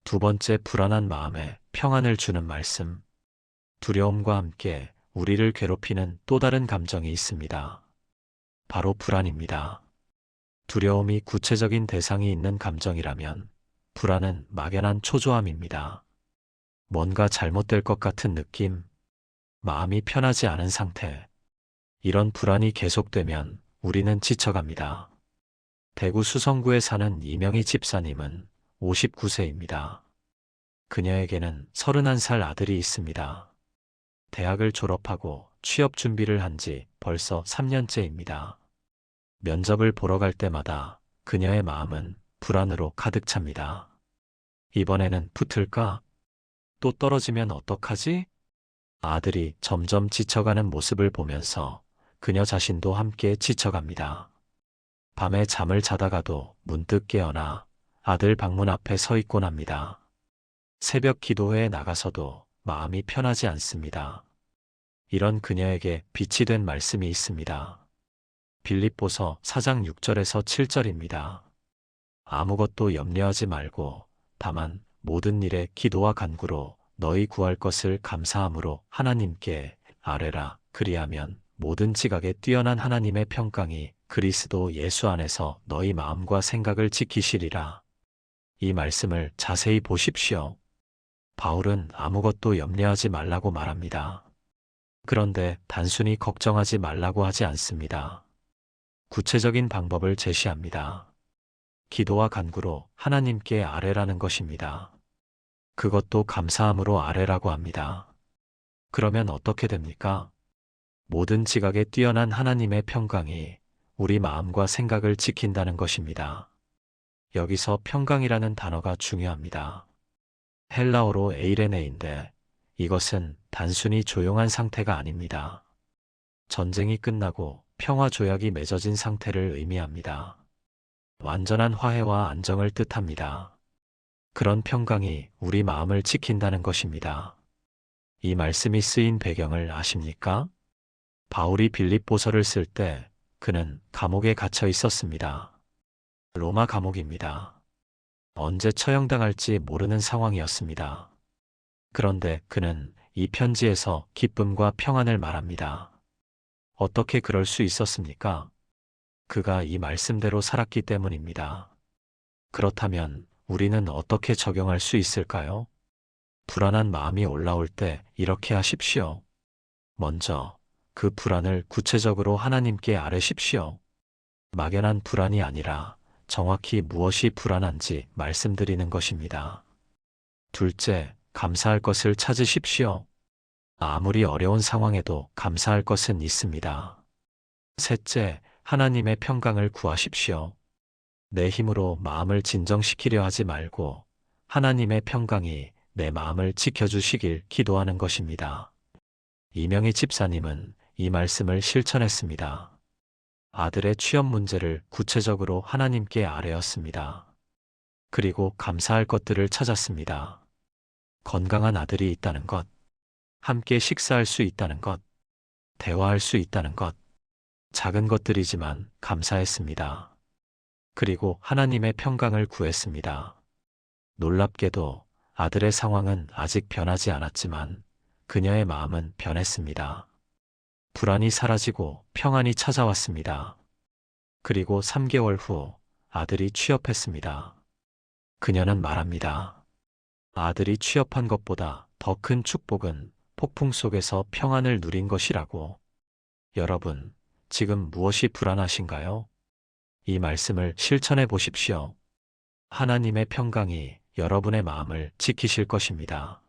두 번째, 불안한 마음에 평안을 주는 말씀. 두려움과 함께 우리를 괴롭히는 또 다른 감정이 있습니다. 바로 불안입니다. 두려움이 구체적인 대상이 있는 감정이라면 불안은 막연한 초조함입니다. 뭔가 잘못될 것 같은 느낌, 마음이 편하지 않은 상태. 이런 불안이 계속되면 우리는 지쳐갑니다. 대구 수성구에 사는 이명희 집사님은 59세입니다. 그녀에게는 31살 아들이 있습니다. 대학을 졸업하고 취업 준비를 한 지 벌써 3년째입니다. 면접을 보러 갈 때마다 그녀의 마음은 불안으로 가득 찹니다. 이번에는 붙을까? 또 떨어지면 어떡하지? 아들이 점점 지쳐가는 모습을 보면서 그녀 자신도 함께 지쳐갑니다. 밤에 잠을 자다가도 문득 깨어나 아들 방문 앞에 서 있곤 합니다. 새벽 기도회에 나가서도 마음이 편하지 않습니다. 이런 그녀에게 빛이 된 말씀이 있습니다. 빌립보서 4장 6절에서 7절입니다. 아무것도 염려하지 말고 다만 모든 일에 기도와 간구로 너희 구할 것을 감사함으로 하나님께 아뢰라. 그리하면 모든 지각에 뛰어난 하나님의 평강이 그리스도 예수 안에서 너희 마음과 생각을 지키시리라. 이 말씀을 자세히 보십시오. 바울은 아무것도 염려하지 말라고 말합니다. 그런데 단순히 걱정하지 말라고 하지 않습니다. 구체적인 방법을 제시합니다. 기도와 간구로 하나님께 아뢰라는 것입니다. 그것도 감사함으로 아뢰라고 합니다. 그러면 어떻게 됩니까? 모든 지각에 뛰어난 하나님의 평강이 우리 마음과 생각을 지킨다는 것입니다. 여기서 평강이라는 단어가 중요합니다. 헬라어로 에이레네인데 이것은 단순히 조용한 상태가 아닙니다. 전쟁이 끝나고 평화 조약이 맺어진 상태를 의미합니다. 완전한 화해와 안정을 뜻합니다. 그런 평강이 우리 마음을 지킨다는 것입니다. 이 말씀이 쓰인 배경을 아십니까? 바울이 빌립보서를 쓸 때 그는 감옥에 갇혀 있었습니다. 로마 감옥입니다. 언제 처형당할지 모르는 상황이었습니다. 그런데 그는 이 편지에서 기쁨과 평안을 말합니다. 어떻게 그럴 수 있었습니까? 그가 이 말씀대로 살았기 때문입니다. 그렇다면 우리는 어떻게 적용할 수 있을까요? 불안한 마음이 올라올 때 이렇게 하십시오. 먼저 그 불안을 구체적으로 하나님께 아뢰십시오. 막연한 불안이 아니라 정확히 무엇이 불안한지 말씀드리는 것입니다. 둘째, 감사할 것을 찾으십시오. 아무리 어려운 상황에도 감사할 것은 있습니다. 셋째, 하나님의 평강을 구하십시오. 내 힘으로 마음을 진정시키려 하지 말고 하나님의 평강이 내 마음을 지켜주시길 기도하는 것입니다. 이명희 집사님은 이 말씀을 실천했습니다. 아들의 취업 문제를 구체적으로 하나님께 아뢰었습니다. 그리고 감사할 것들을 찾았습니다. 건강한 아들이 있다는 것, 함께 식사할 수 있다는 것, 대화할 수 있다는 것, 작은 것들이지만 감사했습니다. 그리고 하나님의 평강을 구했습니다. 놀랍게도 아들의 상황은 아직 변하지 않았지만 그녀의 마음은 변했습니다. 불안이 사라지고 평안이 찾아왔습니다. 그리고 3개월 후 아들이 취업했습니다. 그녀는 말합니다. 아들이 취업한 것보다 더 큰 축복은 폭풍 속에서 평안을 누린 것이라고. 여러분, 지금 무엇이 불안하신가요? 이 말씀을 실천해 보십시오. 하나님의 평강이 여러분의 마음을 지키실 것입니다.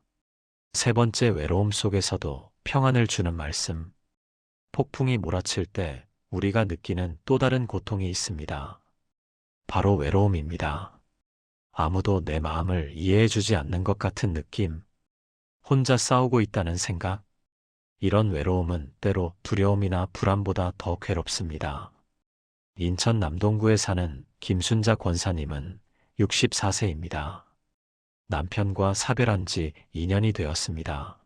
세 번째, 외로움 속에서도 평안을 주는 말씀. 폭풍이 몰아칠 때 우리가 느끼는 또 다른 고통이 있습니다. 바로 외로움입니다. 아무도 내 마음을 이해해 주지 않는 것 같은 느낌. 혼자 싸우고 있다는 생각. 이런 외로움은 때로 두려움이나 불안보다 더 괴롭습니다. 인천 남동구에 사는 김순자 권사님은 64세입니다. 남편과 사별한 지 2년이 되었습니다.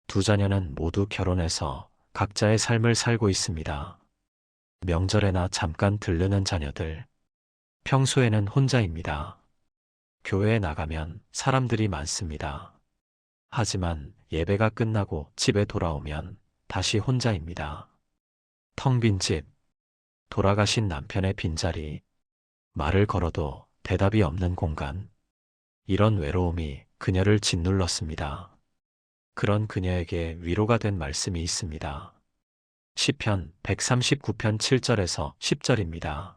두 자녀는 모두 결혼해서 각자의 삶을 살고 있습니다. 명절에나 잠깐 들르는 자녀들. 평소에는 혼자입니다. 교회에 나가면 사람들이 많습니다. 하지만 예배가 끝나고 집에 돌아오면 다시 혼자입니다. 텅 빈 집, 돌아가신 남편의 빈자리, 말을 걸어도 대답이 없는 공간. 이런 외로움이 그녀를 짓눌렀습니다. 그런 그녀에게 위로가 된 말씀이 있습니다. 시편 139편 7절에서 10절입니다.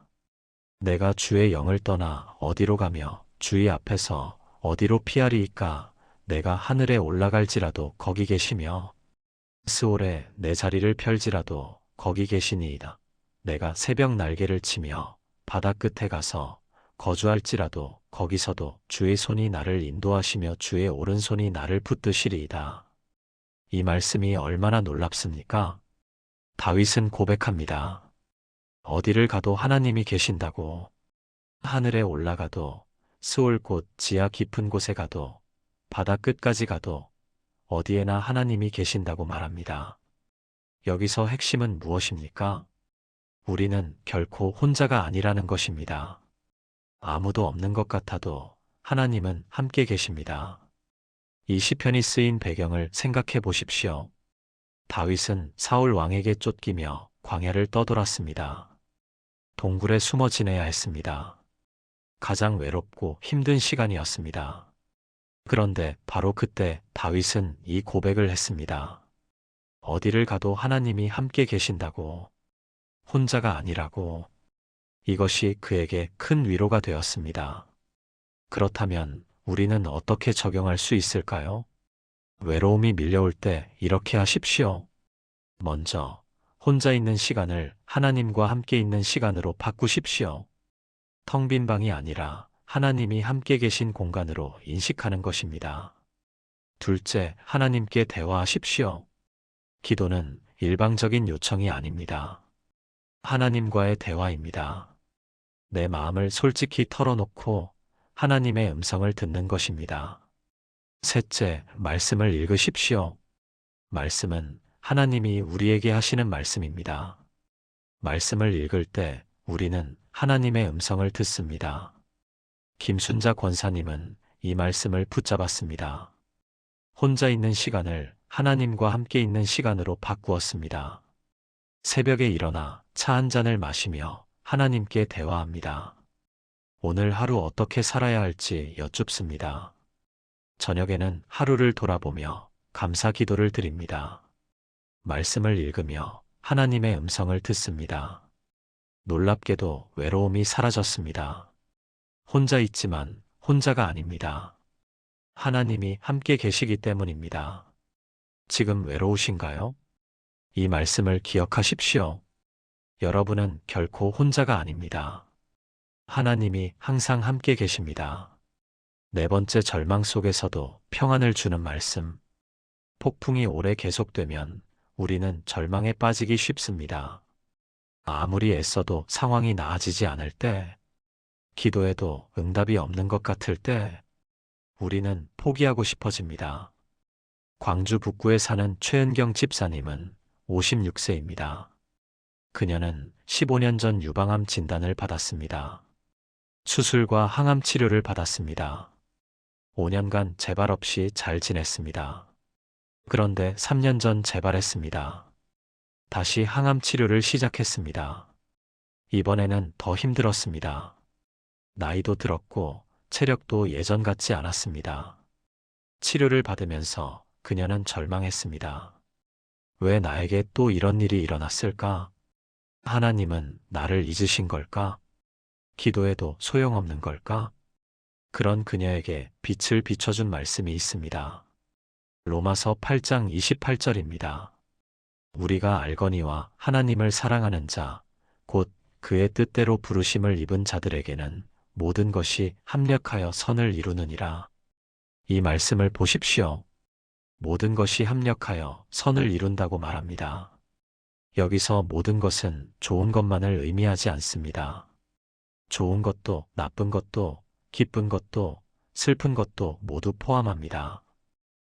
내가 주의 영을 떠나 어디로 가며 주의 앞에서 어디로 피하리이까. 내가 하늘에 올라갈지라도 거기 계시며 스올에 내 자리를 펼지라도 거기 계시니이다. 내가 새벽 날개를 치며 바다 끝에 가서 거주할지라도 거기서도 주의 손이 나를 인도하시며 주의 오른손이 나를 붙드시리이다. 이 말씀이 얼마나 놀랍습니까? 다윗은 고백합니다. 어디를 가도 하나님이 계신다고. 하늘에 올라가도 스올 곳 지하 깊은 곳에 가도 바다 끝까지 가도 어디에나 하나님이 계신다고 말합니다. 여기서 핵심은 무엇입니까? 우리는 결코 혼자가 아니라는 것입니다. 아무도 없는 것 같아도 하나님은 함께 계십니다. 이 시편이 쓰인 배경을 생각해 보십시오. 다윗은 사울 왕에게 쫓기며 광야를 떠돌았습니다. 동굴에 숨어 지내야 했습니다. 가장 외롭고 힘든 시간이었습니다. 그런데 바로 그때 다윗은 이 고백을 했습니다. 어디를 가도 하나님이 함께 계신다고. 혼자가 아니라고. 이것이 그에게 큰 위로가 되었습니다. 그렇다면 우리는 어떻게 적용할 수 있을까요? 외로움이 밀려올 때 이렇게 하십시오. 먼저 혼자 있는 시간을 하나님과 함께 있는 시간으로 바꾸십시오. 텅 빈 방이 아니라 하나님이 함께 계신 공간으로 인식하는 것입니다. 둘째, 하나님께 대화하십시오. 기도는 일방적인 요청이 아닙니다. 하나님과의 대화입니다. 내 마음을 솔직히 털어놓고 하나님의 음성을 듣는 것입니다. 셋째, 말씀을 읽으십시오. 말씀은 하나님이 우리에게 하시는 말씀입니다. 말씀을 읽을 때 우리는 하나님의 음성을 듣습니다. 김순자 권사님은 이 말씀을 붙잡았습니다. 혼자 있는 시간을 하나님과 함께 있는 시간으로 바꾸었습니다. 새벽에 일어나 차 한 잔을 마시며 하나님께 대화합니다. 오늘 하루 어떻게 살아야 할지 여쭙습니다. 저녁에는 하루를 돌아보며 감사 기도를 드립니다. 말씀을 읽으며 하나님의 음성을 듣습니다. 놀랍게도 외로움이 사라졌습니다. 혼자 있지만 혼자가 아닙니다. 하나님이 함께 계시기 때문입니다. 지금 외로우신가요? 이 말씀을 기억하십시오. 여러분은 결코 혼자가 아닙니다. 하나님이 항상 함께 계십니다. 네 번째, 절망 속에서도 평안을 주는 말씀. 폭풍이 오래 계속되면 우리는 절망에 빠지기 쉽습니다. 아무리 애써도 상황이 나아지지 않을 때, 기도해도 응답이 없는 것 같을 때, 우리는 포기하고 싶어집니다. 광주 북구에 사는 최은경 집사님은 56세입니다. 그녀는 15년 전 유방암 진단을 받았습니다. 수술과 항암 치료를 받았습니다. 5년간 재발 없이 잘 지냈습니다. 그런데 3년 전 재발했습니다. 다시 항암 치료를 시작했습니다. 이번에는 더 힘들었습니다. 나이도 들었고 체력도 예전 같지 않았습니다. 치료를 받으면서 그녀는 절망했습니다. 왜 나에게 또 이런 일이 일어났을까? 하나님은 나를 잊으신 걸까? 기도해도 소용없는 걸까? 그런 그녀에게 빛을 비춰준 말씀이 있습니다. 로마서 8장 28절입니다. 우리가 알거니와 하나님을 사랑하는 자, 곧 그의 뜻대로 부르심을 입은 자들에게는 모든 것이 합력하여 선을 이루느니라. 이 말씀을 보십시오. 모든 것이 합력하여 선을 이룬다고 말합니다. 여기서 모든 것은 좋은 것만을 의미하지 않습니다. 좋은 것도 나쁜 것도 기쁜 것도 슬픈 것도 모두 포함합니다.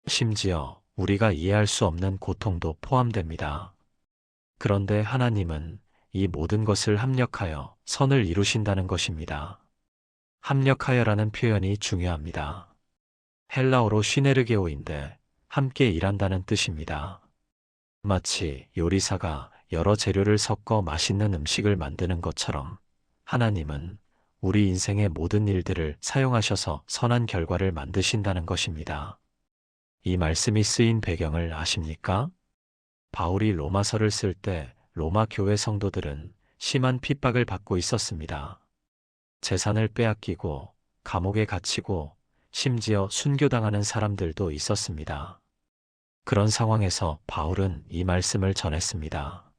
심지어 우리가 이해할 수 없는 고통도 포함됩니다. 그런데 하나님은 이 모든 것을 합력하여 선을 이루신다는 것입니다. 합력하여라는 표현이 중요합니다. 헬라어로 시네르게오인데 함께 일한다는 뜻입니다. 마치 요리사가 여러 재료를 섞어 맛있는 음식을 만드는 것처럼 하나님은 우리 인생의 모든 일들을 사용하셔서 선한 결과를 만드신다는 것입니다. 이 말씀이 쓰인 배경을 아십니까? 바울이 로마서를 쓸 때 로마 교회 성도들은 심한 핍박을 받고 있었습니다. 재산을 빼앗기고 감옥에 갇히고 심지어 순교당하는 사람들도 있었습니다. 그런 상황에서 바울은 이 말씀을 전했습니다.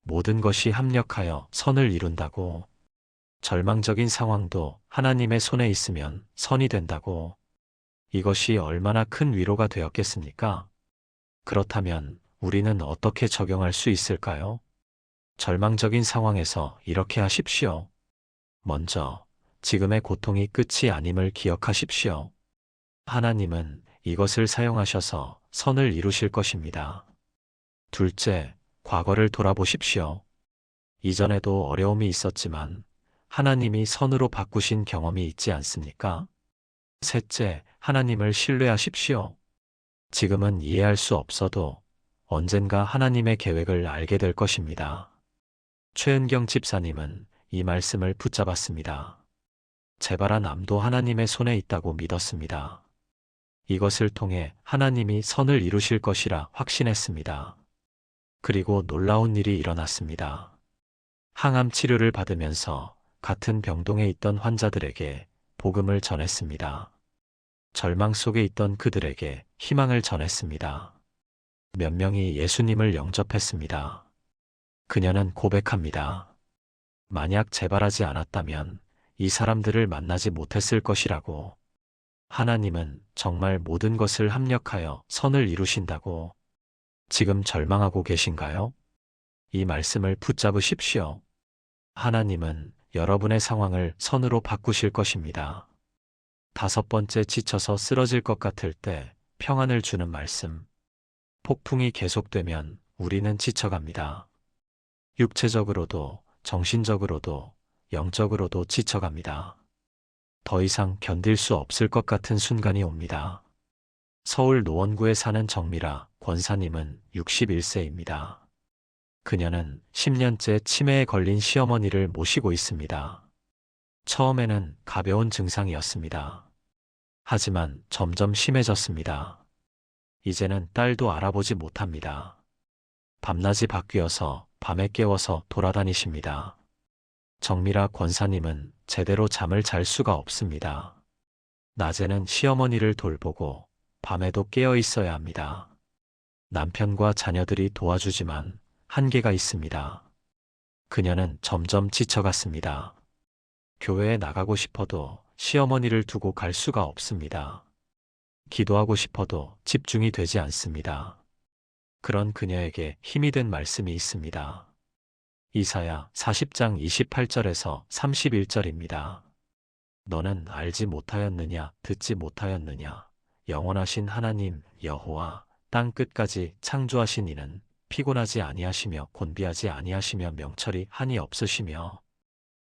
모든 것이 합력하여 선을 이룬다고, 절망적인 상황도 하나님의 손에 있으면 선이 된다고. 이것이 얼마나 큰 위로가 되었겠습니까? 그렇다면 우리는 어떻게 적용할 수 있을까요? 절망적인 상황에서 이렇게 하십시오. 먼저, 지금의 고통이 끝이 아님을 기억하십시오. 하나님은 이것을 사용하셔서 선을 이루실 것입니다. 둘째, 과거를 돌아보십시오. 이전에도 어려움이 있었지만 하나님이 선으로 바꾸신 경험이 있지 않습니까? 셋째, 하나님을 신뢰하십시오. 지금은 이해할 수 없어도 언젠가 하나님의 계획을 알게 될 것입니다. 최은경 집사님은 이 말씀을 붙잡았습니다. 재발한 암도 하나님의 손에 있다고 믿었습니다. 이것을 통해 하나님이 선을 이루실 것이라 확신했습니다. 그리고 놀라운 일이 일어났습니다. 항암 치료를 받으면서 같은 병동에 있던 환자들에게 복음을 전했습니다. 절망 속에 있던 그들에게 희망을 전했습니다. 몇 명이 예수님을 영접했습니다. 그녀는 고백합니다. 만약 재발하지 않았다면 이 사람들을 만나지 못했을 것이라고. 하나님은 정말 모든 것을 합력하여 선을 이루신다고. 지금 절망하고 계신가요? 이 말씀을 붙잡으십시오. 하나님은 여러분의 상황을 선으로 바꾸실 것입니다. 다섯 번째, 지쳐서 쓰러질 것 같을 때 평안을 주는 말씀. 폭풍이 계속되면 우리는 지쳐갑니다. 육체적으로도 정신적으로도 영적으로도 지쳐갑니다. 더 이상 견딜 수 없을 것 같은 순간이 옵니다. 서울 노원구에 사는 정미라 권사님은 61세입니다. 그녀는 10년째 치매에 걸린 시어머니를 모시고 있습니다. 처음에는 가벼운 증상이었습니다. 하지만 점점 심해졌습니다. 이제는 딸도 알아보지 못합니다. 밤낮이 바뀌어서 밤에 깨워서 돌아다니십니다. 정미라 권사님은 제대로 잠을 잘 수가 없습니다. 낮에는 시어머니를 돌보고 밤에도 깨어 있어야 합니다. 남편과 자녀들이 도와주지만 한계가 있습니다. 그녀는 점점 지쳐갔습니다. 교회에 나가고 싶어도 시어머니를 두고 갈 수가 없습니다. 기도하고 싶어도 집중이 되지 않습니다. 그런 그녀에게 힘이 된 말씀이 있습니다. 이사야 40장 28절에서 31절입니다. 너는 알지 못하였느냐, 듣지 못하였느냐. 영원하신 하나님 여호와 땅 끝까지 창조하신 이는 피곤하지 아니하시며 곤비하지 아니하시며 명철이 한이 없으시며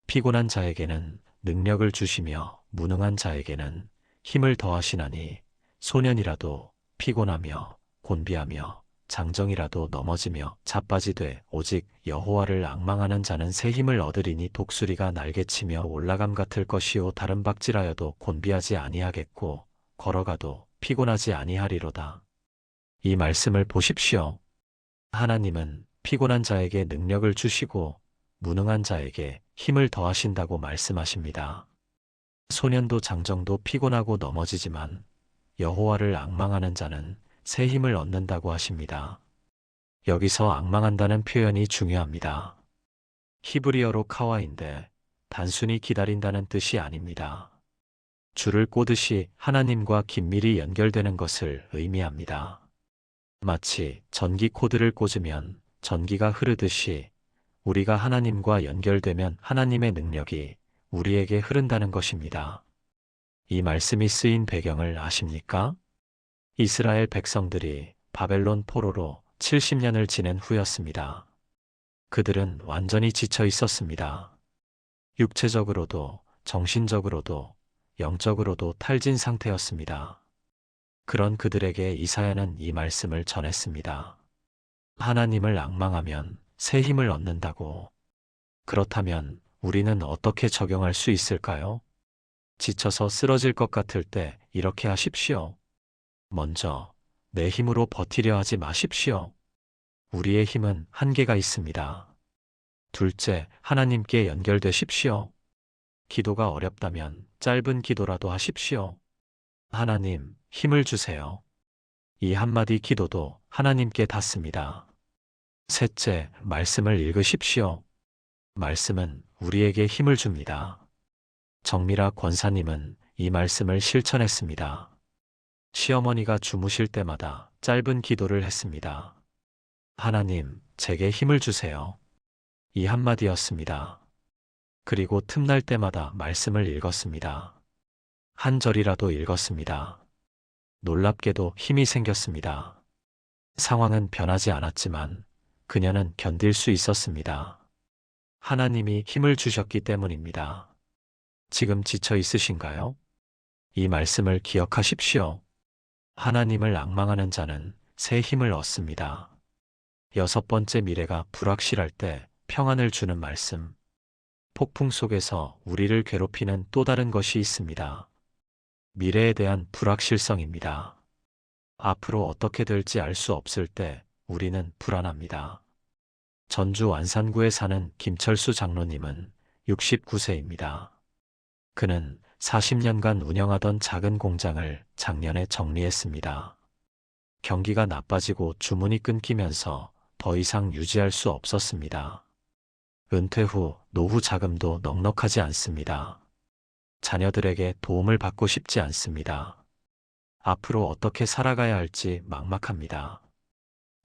피곤한 자에게는 능력을 주시며 무능한 자에게는 힘을 더하시나니 소년이라도 피곤하며 곤비하며 장정이라도 넘어지며 자빠지되 오직 여호와를 앙망하는 자는 새 힘을 얻으리니 독수리가 날개치며 올라감 같을 것이요 다른 박질하여도 곤비하지 아니하겠고 걸어가도 피곤하지 아니하리로다. 이 말씀을 보십시오. 하나님은 피곤한 자에게 능력을 주시고 무능한 자에게 힘을 더하신다고 말씀하십니다. 소년도 장정도 피곤하고 넘어지지만 여호와를 앙망하는 자는 새 힘을 얻는다고 하십니다. 여기서 앙망한다는 표현이 중요합니다. 히브리어로 카와인데 단순히 기다린다는 뜻이 아닙니다. 줄을 꼬듯이 하나님과 긴밀히 연결되는 것을 의미합니다. 마치 전기 코드를 꽂으면 전기가 흐르듯이 우리가 하나님과 연결되면 하나님의 능력이 우리에게 흐른다는 것입니다. 이 말씀이 쓰인 배경을 아십니까? 이스라엘 백성들이 바벨론 포로로 70년을 지낸 후였습니다. 그들은 완전히 지쳐 있었습니다. 육체적으로도 정신적으로도 영적으로도 탈진 상태였습니다. 그런 그들에게 이사야는 이 말씀을 전했습니다. 하나님을 앙망하면 새 힘을 얻는다고. 그렇다면 우리는 어떻게 적용할 수 있을까요? 지쳐서 쓰러질 것 같을 때 이렇게 하십시오. 먼저 내 힘으로 버티려 하지 마십시오. 우리의 힘은 한계가 있습니다. 둘째, 하나님께 연결되십시오. 기도가 어렵다면 짧은 기도라도 하십시오. 하나님, 힘을 주세요. 이 한마디 기도도 하나님께 닿습니다. 셋째, 말씀을 읽으십시오. 말씀은 우리에게 힘을 줍니다. 정미라 권사님은 이 말씀을 실천했습니다. 시어머니가 주무실 때마다 짧은 기도를 했습니다. 하나님, 제게 힘을 주세요. 이 한마디였습니다. 그리고 틈날 때마다 말씀을 읽었습니다. 한 절이라도 읽었습니다. 놀랍게도 힘이 생겼습니다. 상황은 변하지 않았지만 그녀는 견딜 수 있었습니다. 하나님이 힘을 주셨기 때문입니다. 지금 지쳐 있으신가요? 이 말씀을 기억하십시오. 하나님을 앙망하는 자는 새 힘을 얻습니다. 여섯 번째, 미래가 불확실할 때 평안을 주는 말씀. 폭풍 속에서 우리를 괴롭히는 또 다른 것이 있습니다. 미래에 대한 불확실성입니다. 앞으로 어떻게 될지 알 수 없을 때 우리는 불안합니다. 전주 완산구에 사는 김철수 장로님은 69세입니다. 그는 40년간 운영하던 작은 공장을 작년에 정리했습니다. 경기가 나빠지고 주문이 끊기면서 더 이상 유지할 수 없었습니다. 은퇴 후 노후 자금도 넉넉하지 않습니다. 자녀들에게 도움을 받고 싶지 않습니다. 앞으로 어떻게 살아가야 할지 막막합니다.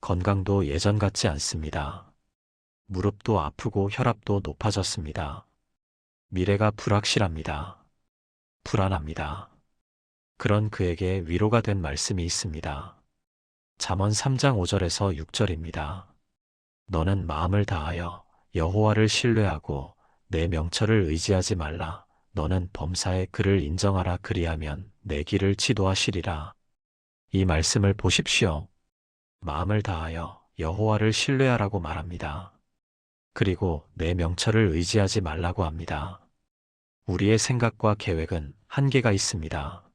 건강도 예전 같지 않습니다. 무릎도 아프고 혈압도 높아졌습니다. 미래가 불확실합니다. 불안합니다. 그런 그에게 위로가 된 말씀이 있습니다. 잠언 3장 5절에서 6절입니다. 너는 마음을 다하여 여호와를 신뢰하고 내 명철을 의지하지 말라. 너는 범사의 그를 인정하라. 그리하면 내 길을 지도하시리라. 이 말씀을 보십시오. 마음을 다하여 여호와를 신뢰하라고 말합니다. 그리고 내 명철을 의지하지 말라고 합니다. 우리의 생각과 계획은 한계가 있습니다.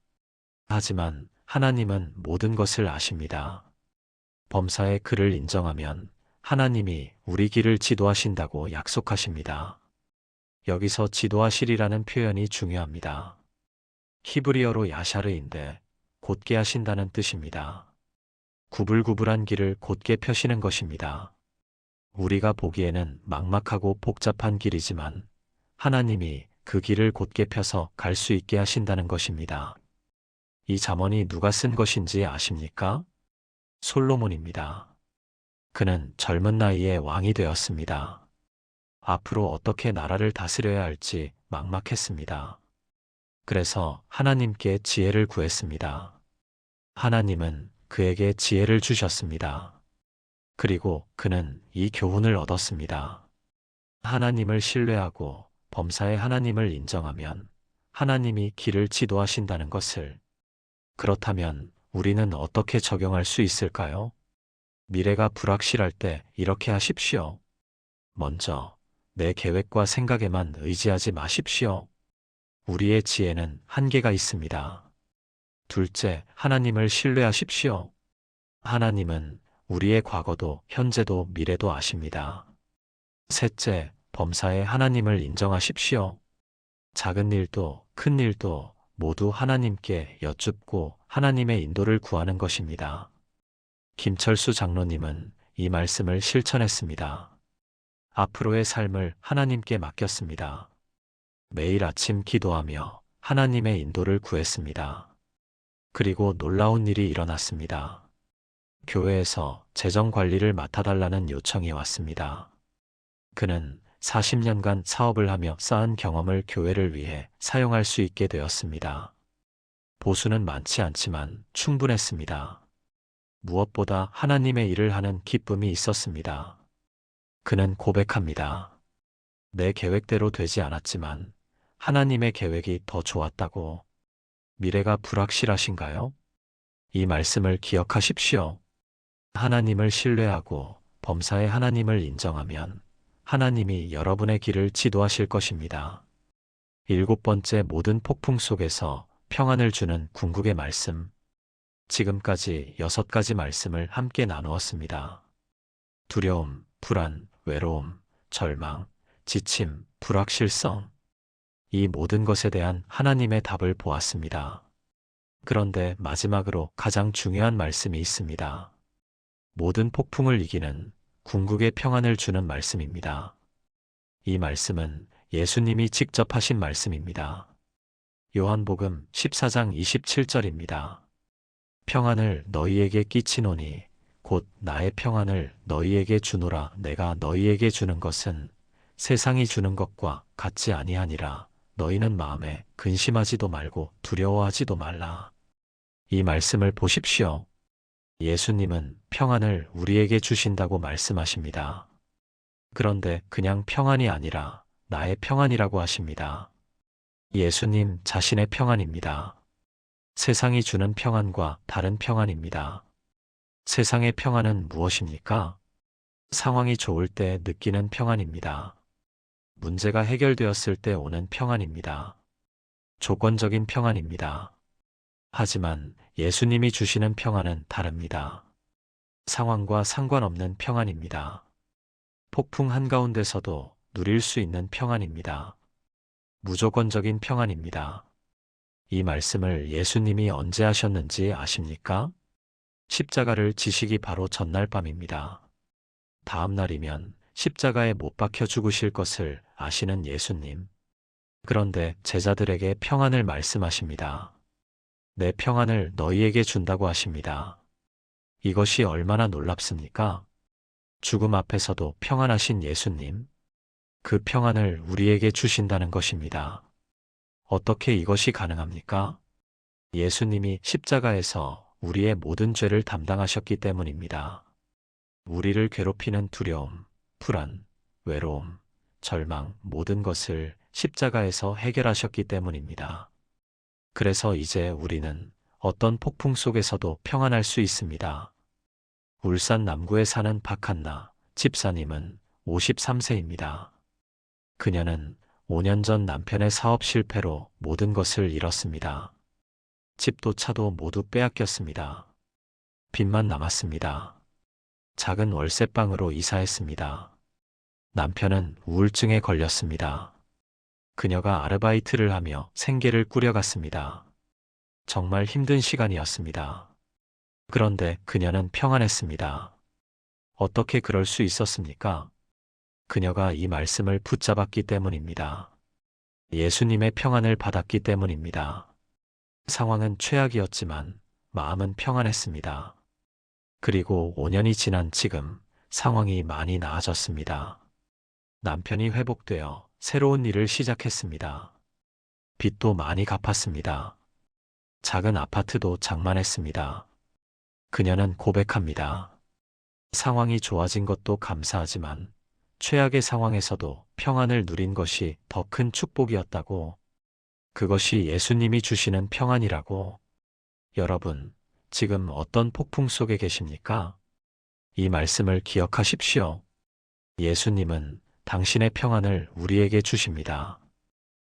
하지만 하나님은 모든 것을 아십니다. 범사의 그를 인정하면 하나님이 우리 길을 지도하신다고 약속하십니다. 여기서 지도하시리라는 표현이 중요합니다. 히브리어로 야샤르인데 곧게 하신다는 뜻입니다. 구불구불한 길을 곧게 펴시는 것입니다. 우리가 보기에는 막막하고 복잡한 길이지만 하나님이 그 길을 곧게 펴서 갈 수 있게 하신다는 것입니다. 이 잠언이 누가 쓴 것인지 아십니까? 솔로몬입니다. 그는 젊은 나이에 왕이 되었습니다. 앞으로 어떻게 나라를 다스려야 할지 막막했습니다. 그래서 하나님께 지혜를 구했습니다. 하나님은 그에게 지혜를 주셨습니다. 그리고 그는 이 교훈을 얻었습니다. 하나님을 신뢰하고 범사의 하나님을 인정하면 하나님이 길을 지도하신다는 것을. 그렇다면 우리는 어떻게 적용할 수 있을까요? 미래가 불확실할 때 이렇게 하십시오. 먼저 내 계획과 생각에만 의지하지 마십시오. 우리의 지혜는 한계가 있습니다. 둘째, 하나님을 신뢰하십시오. 하나님은 우리의 과거도 현재도 미래도 아십니다. 셋째, 범사의 하나님을 인정하십시오. 작은 일도 큰 일도 모두 하나님께 여쭙고 하나님의 인도를 구하는 것입니다. 김철수 장로님은 이 말씀을 실천했습니다. 앞으로의 삶을 하나님께 맡겼습니다. 매일 아침 기도하며 하나님의 인도를 구했습니다. 그리고 놀라운 일이 일어났습니다. 교회에서 재정 관리를 맡아달라는 요청이 왔습니다. 그는 40년간 사업을 하며 쌓은 경험을 교회를 위해 사용할 수 있게 되었습니다. 보수는 많지 않지만 충분했습니다. 무엇보다 하나님의 일을 하는 기쁨이 있었습니다. 그는 고백합니다. 내 계획대로 되지 않았지만 하나님의 계획이 더 좋았다고. 미래가 불확실하신가요? 이 말씀을 기억하십시오. 하나님을 신뢰하고 범사의 하나님을 인정하면 하나님이 여러분의 길을 지도하실 것입니다. 7번째, 모든 폭풍 속에서 평안을 주는 궁극의 말씀. 지금까지 6가지 말씀을 함께 나누었습니다. 두려움, 불안, 외로움, 절망, 지침, 불확실성. 이 모든 것에 대한 하나님의 답을 보았습니다. 그런데 마지막으로 가장 중요한 말씀이 있습니다. 모든 폭풍을 이기는 궁극의 평안을 주는 말씀입니다. 이 말씀은 예수님이 직접 하신 말씀입니다. 요한복음 14장 27절입니다. 평안을 너희에게 끼치노니 곧 나의 평안을 너희에게 주노라. 내가 너희에게 주는 것은 세상이 주는 것과 같지 아니하니라. 너희는 마음에 근심하지도 말고 두려워하지도 말라. 이 말씀을 보십시오. 예수님은 평안을 우리에게 주신다고 말씀하십니다. 그런데 그냥 평안이 아니라 나의 평안이라고 하십니다. 예수님 자신의 평안입니다. 세상이 주는 평안과 다른 평안입니다. 세상의 평안은 무엇입니까? 상황이 좋을 때 느끼는 평안입니다. 문제가 해결되었을 때 오는 평안입니다. 조건적인 평안입니다. 하지만 예수님이 주시는 평안은 다릅니다. 상황과 상관없는 평안입니다. 폭풍 한가운데서도 누릴 수 있는 평안입니다. 무조건적인 평안입니다. 이 말씀을 예수님이 언제 하셨는지 아십니까? 십자가를 지시기 바로 전날 밤입니다. 다음 날이면 십자가에 못 박혀 죽으실 것을 아시는 예수님. 그런데 제자들에게 평안을 말씀하십니다. 내 평안을 너희에게 준다고 하십니다. 이것이 얼마나 놀랍습니까? 죽음 앞에서도 평안하신 예수님, 그 평안을 우리에게 주신다는 것입니다. 어떻게 이것이 가능합니까? 예수님이 십자가에서 우리의 모든 죄를 담당하셨기 때문입니다. 우리를 괴롭히는 두려움, 불안, 외로움, 절망, 모든 것을 십자가에서 해결하셨기 때문입니다. 그래서 이제 우리는 어떤 폭풍 속에서도 평안할 수 있습니다. 울산 남구에 사는 박한나 집사님은 53세입니다. 그녀는 5년 전 남편의 사업 실패로 모든 것을 잃었습니다. 집도 차도 모두 빼앗겼습니다. 빚만 남았습니다. 작은 월세방으로 이사했습니다. 남편은 우울증에 걸렸습니다. 그녀가 아르바이트를 하며 생계를 꾸려갔습니다. 정말 힘든 시간이었습니다. 그런데 그녀는 평안했습니다. 어떻게 그럴 수 있었습니까? 그녀가 이 말씀을 붙잡았기 때문입니다. 예수님의 평안을 받았기 때문입니다. 상황은 최악이었지만 마음은 평안했습니다. 그리고 5년이 지난 지금 상황이 많이 나아졌습니다. 남편이 회복되어 새로운 일을 시작했습니다. 빚도 많이 갚았습니다. 작은 아파트도 장만했습니다. 그녀는 고백합니다. 상황이 좋아진 것도 감사하지만 최악의 상황에서도 평안을 누린 것이 더 큰 축복이었다고, 그것이 예수님이 주시는 평안이라고. 여러분, 지금 어떤 폭풍 속에 계십니까? 이 말씀을 기억하십시오. 예수님은 당신의 평안을 우리에게 주십니다.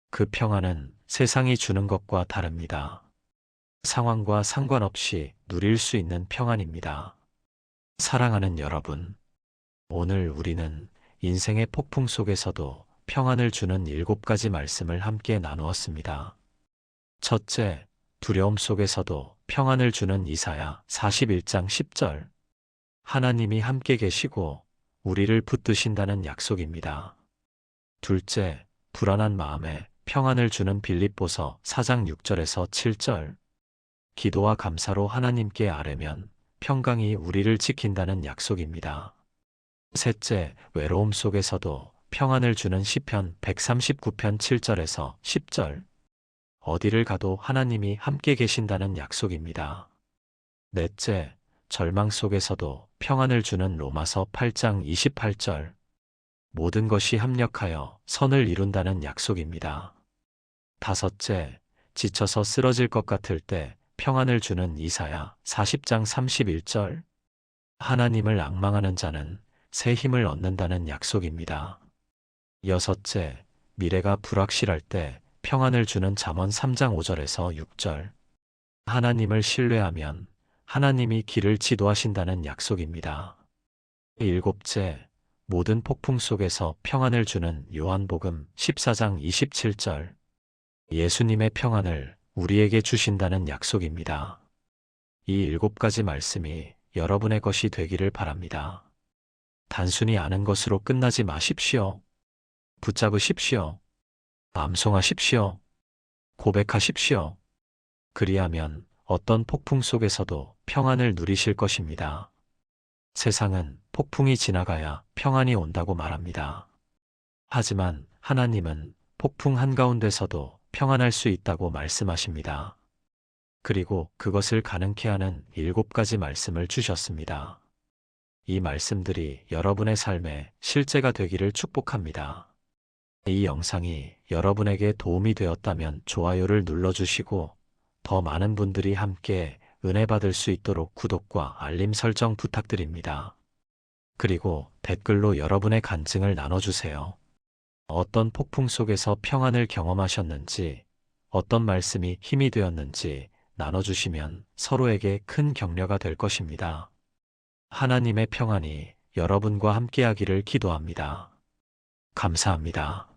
그 평안은 세상이 주는 것과 다릅니다. 상황과 상관없이 누릴 수 있는 평안입니다. 사랑하는 여러분, 오늘 우리는 인생의 폭풍 속에서도 평안을 주는 7가지 말씀을 함께 나누었습니다. 첫째, 두려움 속에서도 평안을 주는 이사야 41장 10절. 하나님이 함께 계시고 우리를 붙드신다는 약속입니다. 둘째, 불안한 마음에 평안을 주는 빌립보서 4장 6절에서 7절. 기도와 감사로 하나님께 아뢰면 평강이 우리를 지킨다는 약속입니다. 셋째, 외로움 속에서도 평안을 주는 시편 139편 7절에서 10절. 어디를 가도 하나님이 함께 계신다는 약속입니다. 넷째, 절망 속에서도 평안을 주는 로마서 8장 28절. 모든 것이 합력하여 선을 이룬다는 약속입니다. 다섯째, 지쳐서 쓰러질 것 같을 때 평안을 주는 이사야 40장 31절. 하나님을 앙망하는 자는 새 힘을 얻는다는 약속입니다. 여섯째, 미래가 불확실할 때 평안을 주는 잠언 3장 5절에서 6절. 하나님을 신뢰하면 하나님이 길을 지도하신다는 약속입니다. 일곱째, 모든 폭풍 속에서 평안을 주는 요한복음 14장 27절. 예수님의 평안을 우리에게 주신다는 약속입니다. 이 7가지 말씀이 여러분의 것이 되기를 바랍니다. 단순히 아는 것으로 끝나지 마십시오. 붙잡으십시오. 암송하십시오. 고백하십시오. 그리하면 어떤 폭풍 속에서도 평안을 누리실 것입니다. 세상은 폭풍이 지나가야 평안이 온다고 말합니다. 하지만 하나님은 폭풍 한가운데서도 평안할 수 있다고 말씀하십니다. 그리고 그것을 가능케 하는 7가지 말씀을 주셨습니다. 이 말씀들이 여러분의 삶에 실제가 되기를 축복합니다. 이 영상이 여러분에게 도움이 되었다면 좋아요를 눌러주시고 더 많은 분들이 함께 은혜 받을 수 있도록 구독과 알림 설정 부탁드립니다. 그리고 댓글로 여러분의 간증을 나눠주세요. 어떤 폭풍 속에서 평안을 경험하셨는지, 어떤 말씀이 힘이 되었는지 나눠주시면 서로에게 큰 격려가 될 것입니다. 하나님의 평안이 여러분과 함께하기를 기도합니다. 감사합니다.